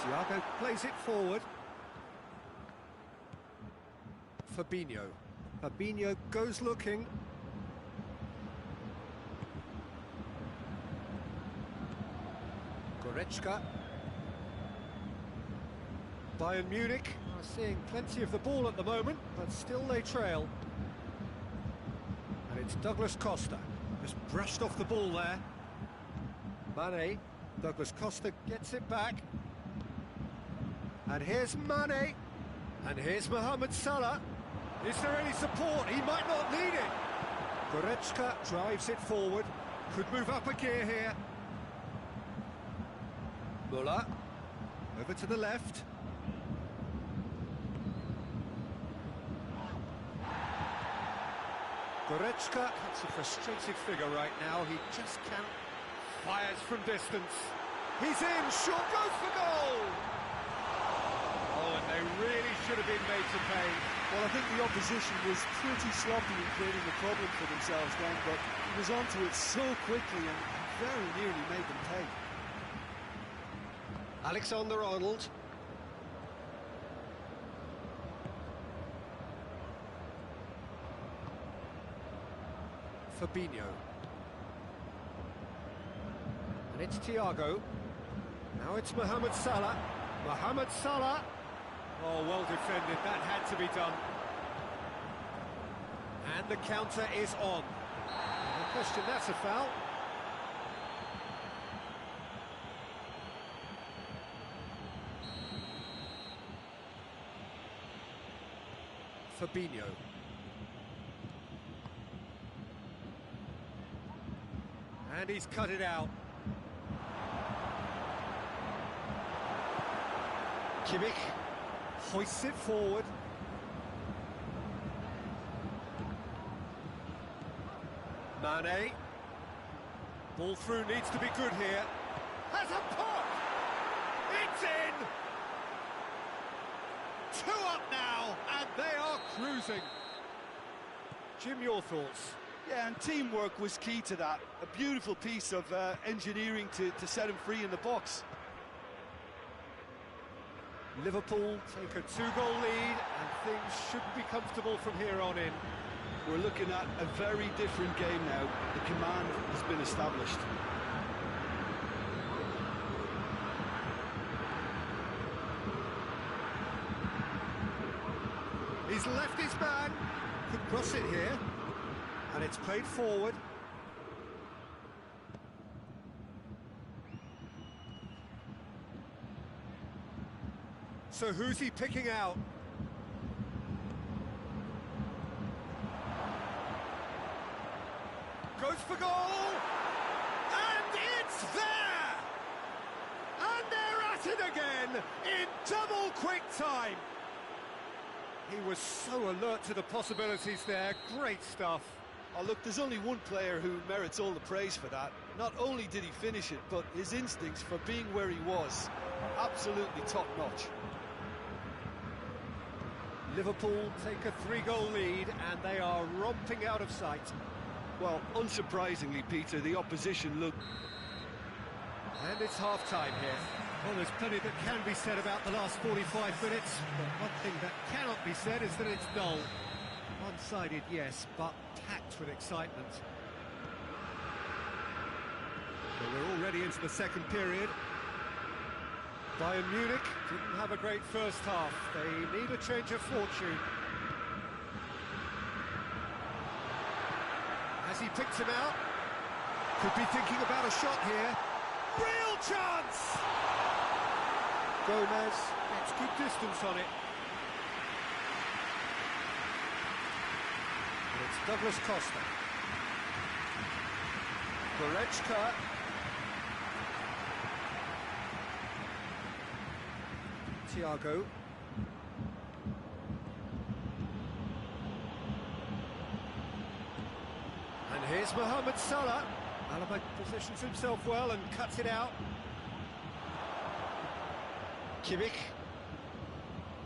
Thiago plays it forward. Fabinho. Fabinho goes looking. Goretzka. Bayern Munich are seeing plenty of the ball at the moment, but still they trail. And it's Douglas Costa. Just brushed off the ball there. Mane. Douglas Costa gets it back. And here's Mane. And here's Mohamed Salah. Is there any support? He might not need it. Goretzka drives it forward. Could move up a gear here. Müller. Over to the left. Goretzka, that's a frustrated figure right now. He just can't. Fires from distance. He's in. Shot goes for goal. Oh, and they really should have been made to pay. Well, I think the opposition was pretty sloppy in creating a problem for themselves then, but he was onto it so quickly and very nearly made them pay. Alexander-Arnold. Fabinho. And it's Thiago. Now it's Mohamed Salah. Mohamed Salah. Oh, well defended. That had to be done. And the counter is on. No question, that's a foul. Fabinho. And he's cut it out. Kimmich hoists it forward. Mane. Ball through, needs to be good here. Has a pop! It's in! 2 up now, and they are cruising. Jim, your thoughts? Yeah, and teamwork was key to that. A beautiful piece of engineering to set him free in the box. Liverpool take a 2-goal lead, and things shouldn't be comfortable from here on in. We're looking at a very different game now. The command has been established. He's left his man, could cross it here, and it's played forward. So who's he picking out? Goes for goal! And it's there! And they're at it again in double quick time! He was so alert to the possibilities there. Great stuff. Oh, look, there's only one player who merits all the praise for that. Not only did he finish it, but his instincts for being where he was, absolutely top-notch. Liverpool take a 3-goal lead, and they are romping out of sight. Well, unsurprisingly, Peter, the opposition look... And it's half-time here. Well, there's plenty that can be said about the last 45 minutes, but one thing that cannot be said is that it's dull. One-sided, yes, but packed with excitement. Well, we're already into the second period. Bayern Munich didn't have a great first half. They need a change of fortune. Has he picked him out? Could be thinking about a shot here. Real chance! Gomez gets good distance on it. And it's Douglas Costa. Goretzka. Thiago. And here's Mohamed Salah. Alaba positions himself well and cuts it out. Kimmich.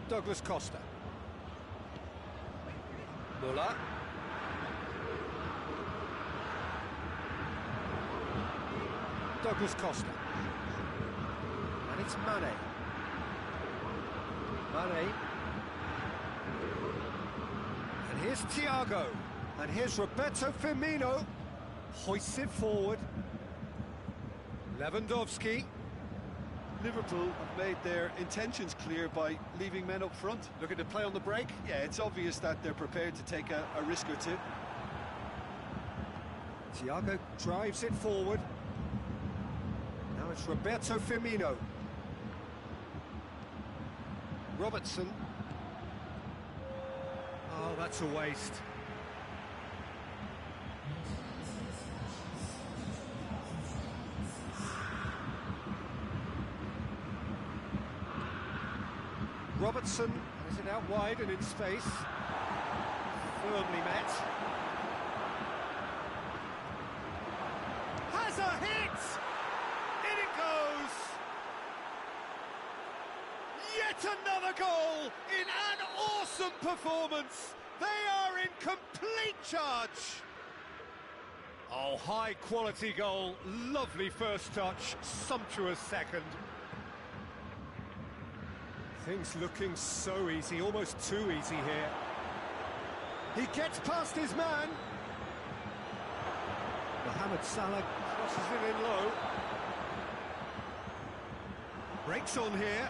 Douglas Costa. Muller. Douglas Costa. And it's Mane. Mane. And here's Thiago. And here's Roberto Firmino. Hoists it forward. Lewandowski. Liverpool have made their intentions clear by leaving men up front. Looking to play on the break. Yeah, it's obvious that they're prepared to take a risk or two. Thiago drives it forward. Now it's Roberto Firmino. Robertson. Oh, that's a waste. Robertson has it out wide and in space. Firmly met. Has a hit! In it goes! Yet another goal in an awesome performance! They are in complete charge! Oh, high quality goal, lovely first touch, sumptuous second. Things looking so easy, almost too easy here. He gets past his man. Mohamed Salah crosses it in low. Breaks on here.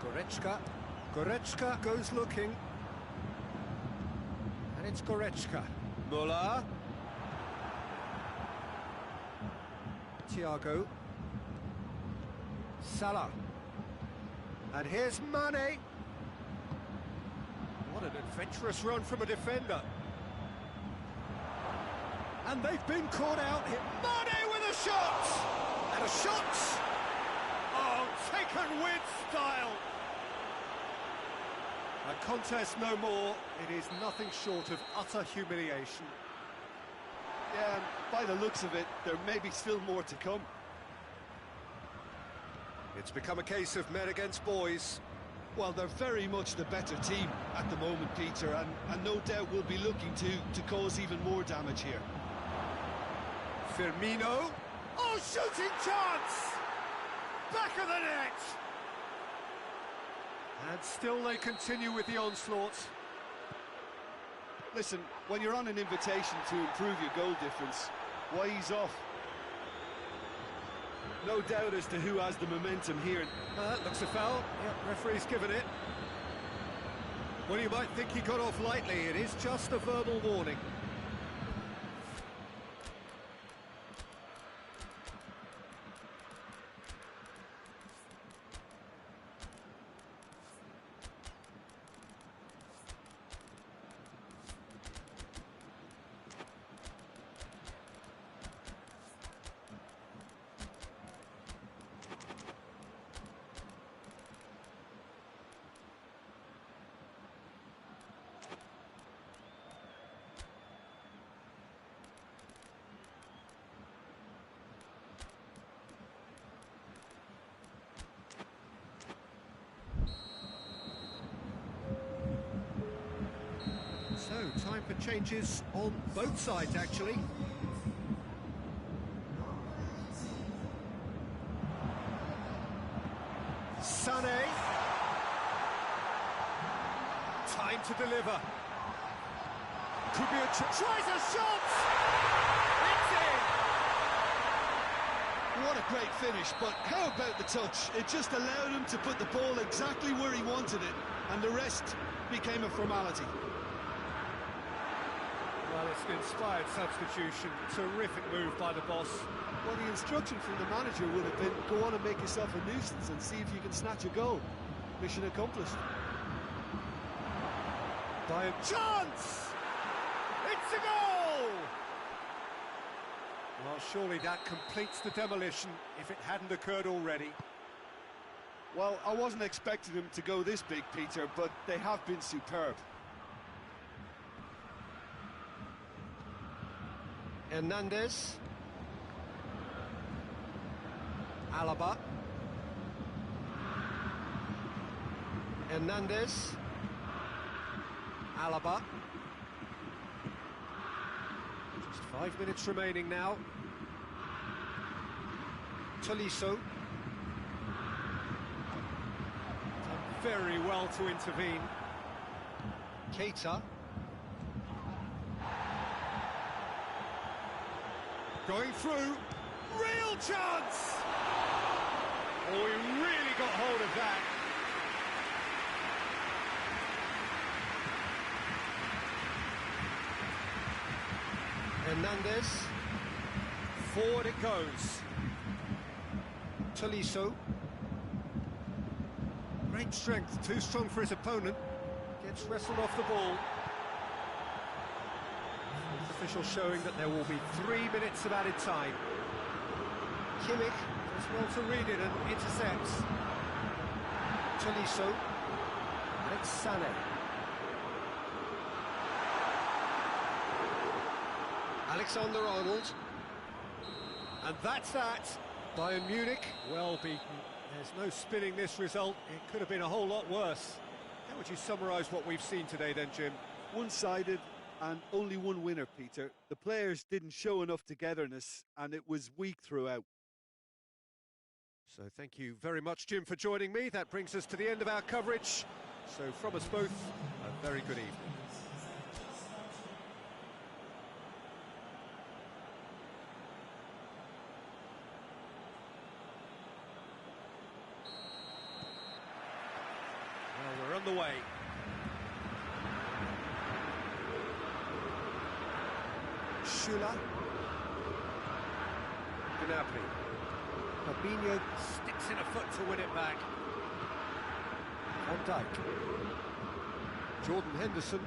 Goretzka. Goretzka goes looking. And it's Goretzka. Muller. Thiago. Salah. And here's Mane. What an adventurous run from a defender. And they've been caught out here. Mane with a shot! And a shot! Oh, taken with style! A contest no more. It is nothing short of utter humiliation. Yeah, and by the looks of it, there may be still more to come. It's become a case of men against boys. Well, they're very much the better team at the moment, Peter, and no doubt will be looking to cause even more damage here. Firmino. Oh, shooting chance! Back of the net! And still they continue with the onslaught. Listen, when you're on an invitation to improve your goal difference, why ease off? No doubt as to who has the momentum here. That looks a foul. Yep, referee's given it. Well, you might think he got off lightly. It is just a verbal warning. So, time for changes on both sides, actually. Sané. Time to deliver. Could be a tries a shot! It's in! What a great finish, but how about the touch? It just allowed him to put the ball exactly where he wanted it, and the rest became a formality. Well, it's an inspired substitution. Terrific move by the boss. Well, the instruction from the manager would have been, go on and make yourself a nuisance and see if you can snatch a goal. Mission accomplished. By a chance! It's a goal! Well, surely that completes the demolition if it hadn't occurred already. Well, I wasn't expecting them to go this big, Peter, but they have been superb. Hernandez. Alaba. Hernandez. Alaba. Just 5 minutes remaining now. Tolisso. Done very well to intervene. Keita. Going through. Real chance! Oh, he really got hold of that. Hernandez. Forward it goes. Tolisso. Great strength, too strong for his opponent. Gets wrestled off the ball. Official showing that there will be 3 minutes of added time. Kimmich does well to read it and intercepts. Tolisso. And it's Sané. Alexander-Arnold. And that's that. Bayern Munich, well beaten. There's no spinning this result. It could have been a whole lot worse. How would you summarise what we've seen today then, Jim? One-sided and only one winner, Peter. The players didn't show enough togetherness and it was weak throughout. So thank you very much, Jim, for joining me. That brings us to the end of our coverage. So from us both, a very good evening. Well, we're on the way. Schüller. Gnabry. Fabinho sticks in a foot to win it back. Van Dijk. Jordan Henderson.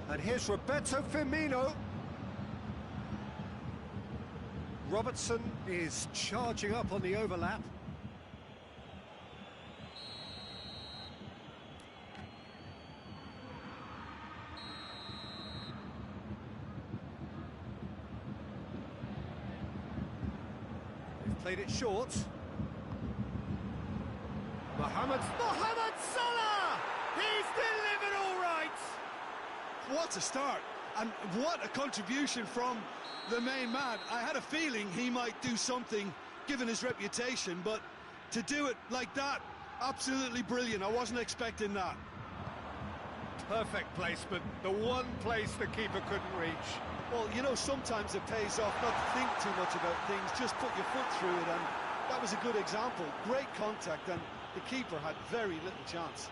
And here's Roberto Firmino. Robertson is charging up on the overlap. Played it short. Mohamed Salah! He's delivered all right! What a start, and what a contribution from the main man. I had a feeling he might do something, given his reputation, but to do it like that, absolutely brilliant. I wasn't expecting that. Perfect placement, the one place the keeper couldn't reach. Well, you know, sometimes it pays off not to think too much about things, just put your foot through it, and that was a good example. Great contact, and the keeper had very little chance.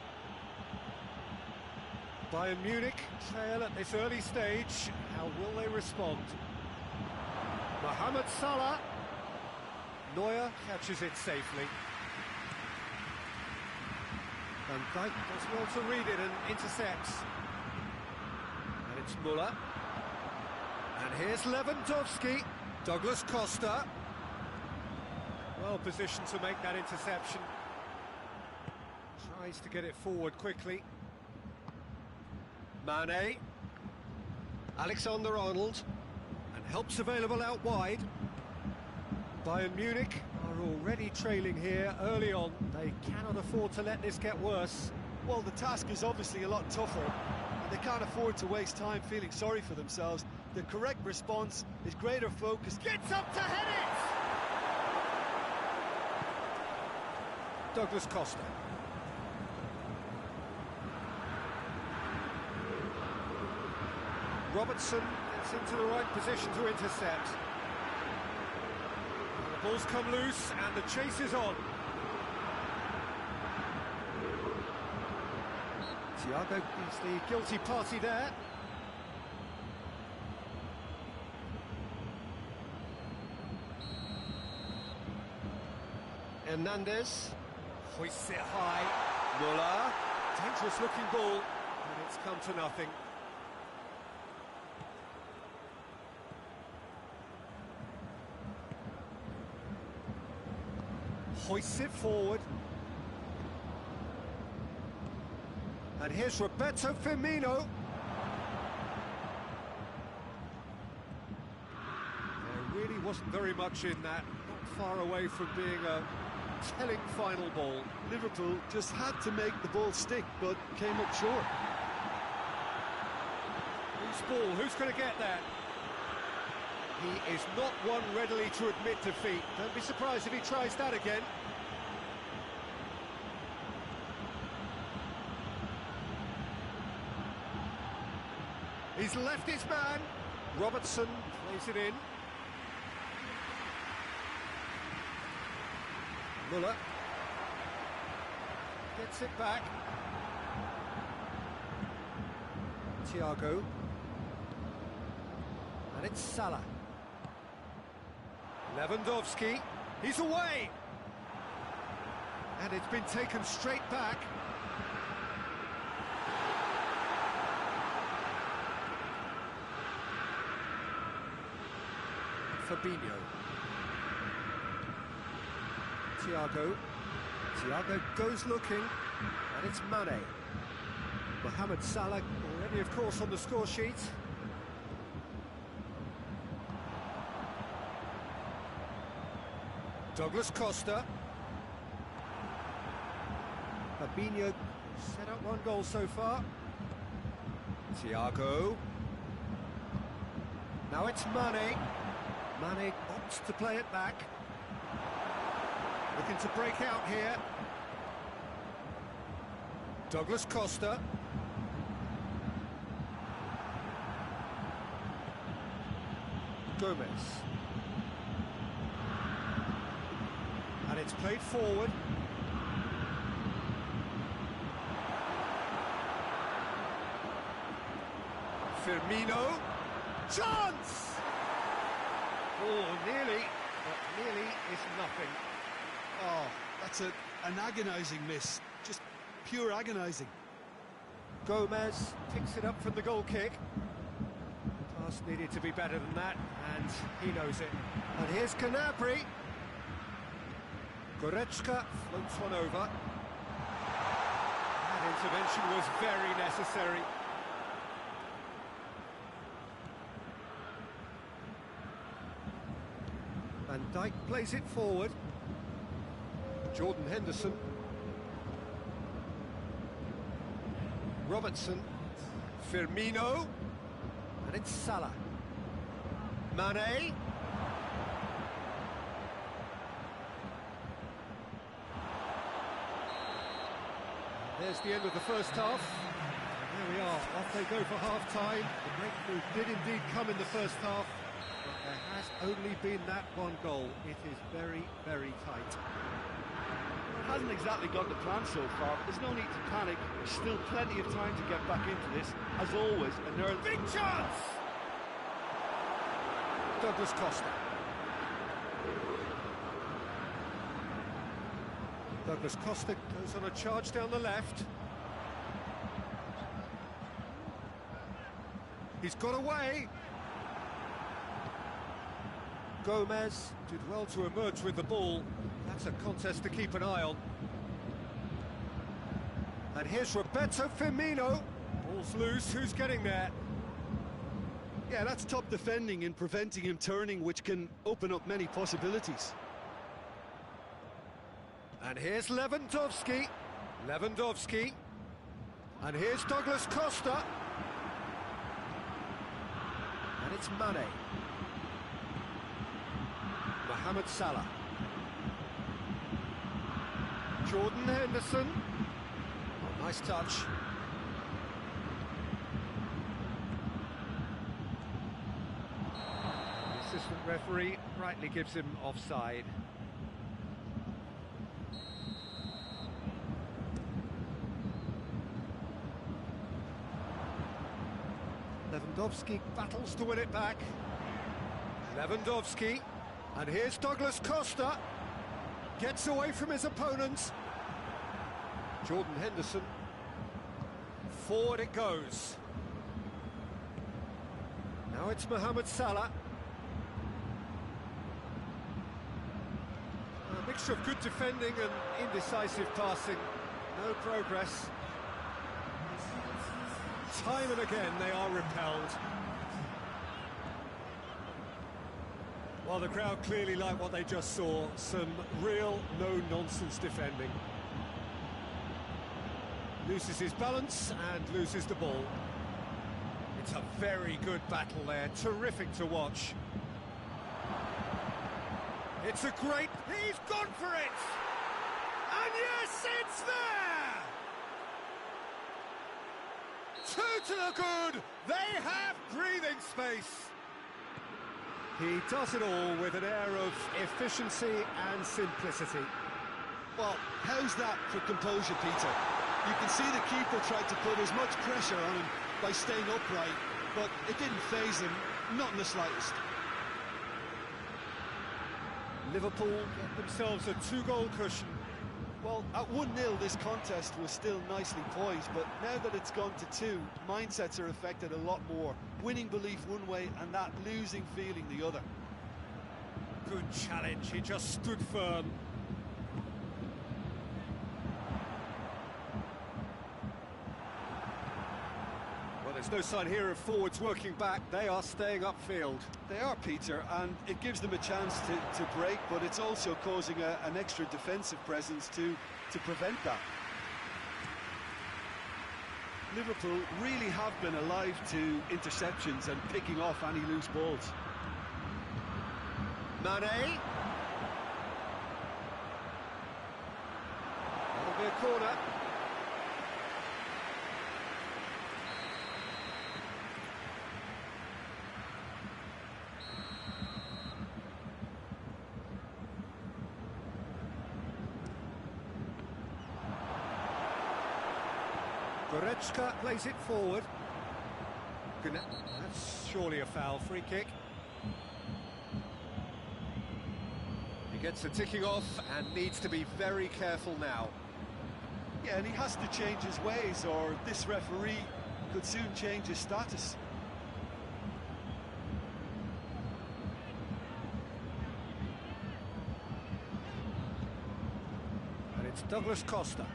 Bayern Munich trail at this early stage. How will they respond? Mohamed Salah. Neuer catches it safely. Van Dijk does well to read it and intercepts. And it's Müller. And here's Lewandowski. Douglas Costa. Well positioned to make that interception. Tries to get it forward quickly. Mane. Alexander-Arnold. And help's available out wide. Bayern Munich are already trailing here early on. They cannot afford to let this get worse. Well, the task is obviously a lot tougher, and they can't afford to waste time feeling sorry for themselves. The correct response is greater focus. Gets up to head it! Douglas Costa. Robertson gets into the right position to intercept. The ball's come loose and the chase is on. Thiago is the guilty party there. Hernandez hoists it high. Müller, dangerous looking ball, and it's come to nothing. Hoists it forward. And here's Roberto Firmino. There really wasn't very much in that, not far away from being a telling final ball. Liverpool just had to make the ball stick, but came up short. Whose ball? Who's going to get that? He is not one readily to admit defeat. Don't be surprised if he tries that again. He's left his man. Robertson plays it in. Müller gets it back. Thiago. And it's Salah. Lewandowski. He's away. And it's been taken straight back. Fabinho. Thiago goes looking, and it's Mane. Mohamed Salah already, of course, on the score sheet. Douglas Costa. Fabinho set up one goal so far. Thiago. Now it's Mane. Mane opts to play it back. Looking to break out here. Douglas Costa. Gomez. And it's played forward. Firmino. Chance! Oh, nearly, but nearly is nothing. Oh, that's an agonising miss. Just pure agonising. Gomez picks it up from the goal kick. The pass needed to be better than that, and he knows it. And here's Gnabry. Goretzka floats one over. That intervention was very necessary. Van Dijk plays it forward. Jordan Henderson. Robertson. Firmino. And it's Salah. Mane. There's the end of the first half. And there we are, off they go for half-time. The breakthrough did indeed come in the first half, but there has only been that one goal. It is very, very tight. It hasn't exactly gone to plan so far, but there's no need to panic. There's still plenty of time to get back into this. As always, an early... Big chance! Douglas Costa. Douglas Costa goes on a charge down the left. He's got away. Gomez did well to emerge with the ball. That's a contest to keep an eye on. And here's Roberto Firmino. Ball's loose, who's getting there? Yeah, that's top defending and preventing him turning, which can open up many possibilities. And here's Lewandowski. And here's Douglas Costa. And it's Mane. Mohamed Salah. Jordan Henderson. Oh, nice touch. The assistant referee rightly gives him offside. Lewandowski battles to win it back. Lewandowski. And here's Douglas Costa. Gets away from his opponents. Jordan Henderson. Forward it goes. Now it's Mohamed Salah. A mixture of good defending and indecisive passing. No progress. Time and again they are repelled. Well, the crowd clearly like what they just saw. Some real no-nonsense defending. Loses his balance and loses the ball. It's a very good battle there, terrific to watch. It's a great... He's gone for it! And yes, it's there! Two to the good! They have breathing space! He does it all with an air of efficiency and simplicity. Well, how's that for composure, Peter? You can see the keeper tried to put as much pressure on him by staying upright, but it didn't faze him, not in the slightest. Liverpool get themselves a two-goal cushion. Well, at 1-0 this contest was still nicely poised, but now that it's gone to 2, mindsets are affected a lot more. Winning belief one way and that losing feeling the other. Good challenge, he just stood firm. Well, there's no sign here of forwards working back, they are staying upfield. They are, Peter, and it gives them a chance to break, but it's also causing an extra defensive presence to prevent that. Liverpool really have been alive to interceptions and picking off any loose balls. Mane. That'll be a corner. Goretzka plays it forward. That's surely a foul, free kick. He gets the ticking off and needs to be very careful now. Yeah, and he has to change his ways, or this referee could soon change his status. And it's Douglas Costa.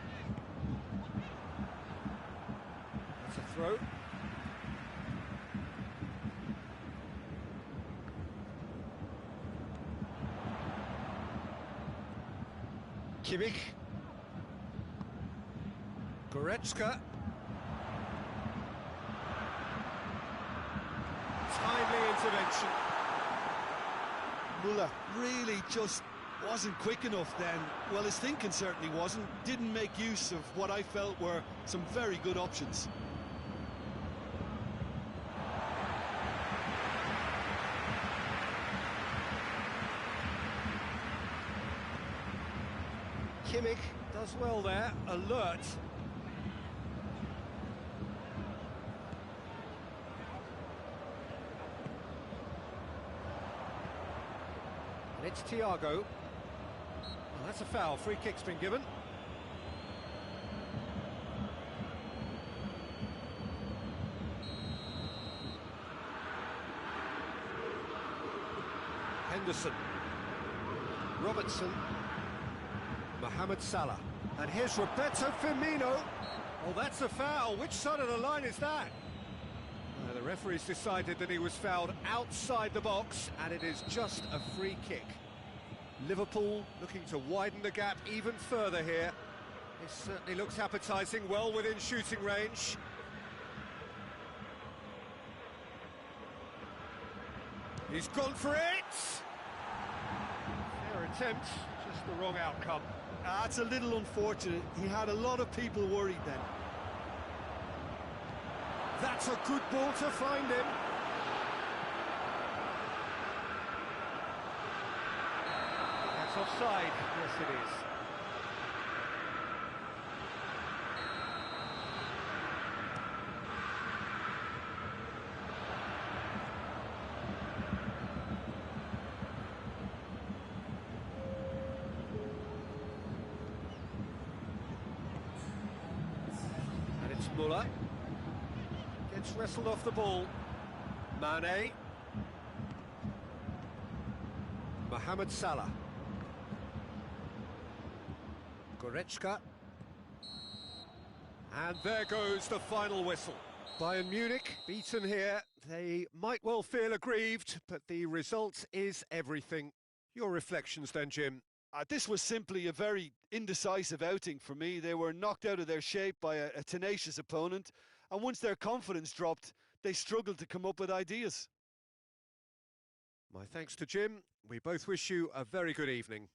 That's a throw. Kimmich. Goretzka. Timely intervention. Muller really just wasn't quick enough then. Well, his thinking certainly wasn't. Didn't make use of what I felt were some very good options. Kimmich does well there, alert. And it's Thiago. Well, that's a foul, free kick's been given. Henderson. Robertson. Mohamed Salah. And here's Roberto Firmino. Oh, that's a foul. Which side of the line is that? The referee's decided that he was fouled outside the box, and it is just a free kick. Liverpool looking to widen the gap even further here. This certainly looks appetising, well within shooting range. He's gone for it! Fair attempt, just the wrong outcome. That's a little unfortunate. He had a lot of people worried then. That's a good ball to find him. That's offside. Yes, it is. And it's Muller. Gets wrestled off the ball. Mane. Mohamed Salah. Goretzka. And there goes the final whistle. Bayern Munich beaten here. They might well feel aggrieved, but the result is everything. Your reflections then, Jim? This was simply a very indecisive outing for me. They were knocked out of their shape by a tenacious opponent, and once their confidence dropped, they struggled to come up with ideas. My thanks to Jim. We both wish you a very good evening.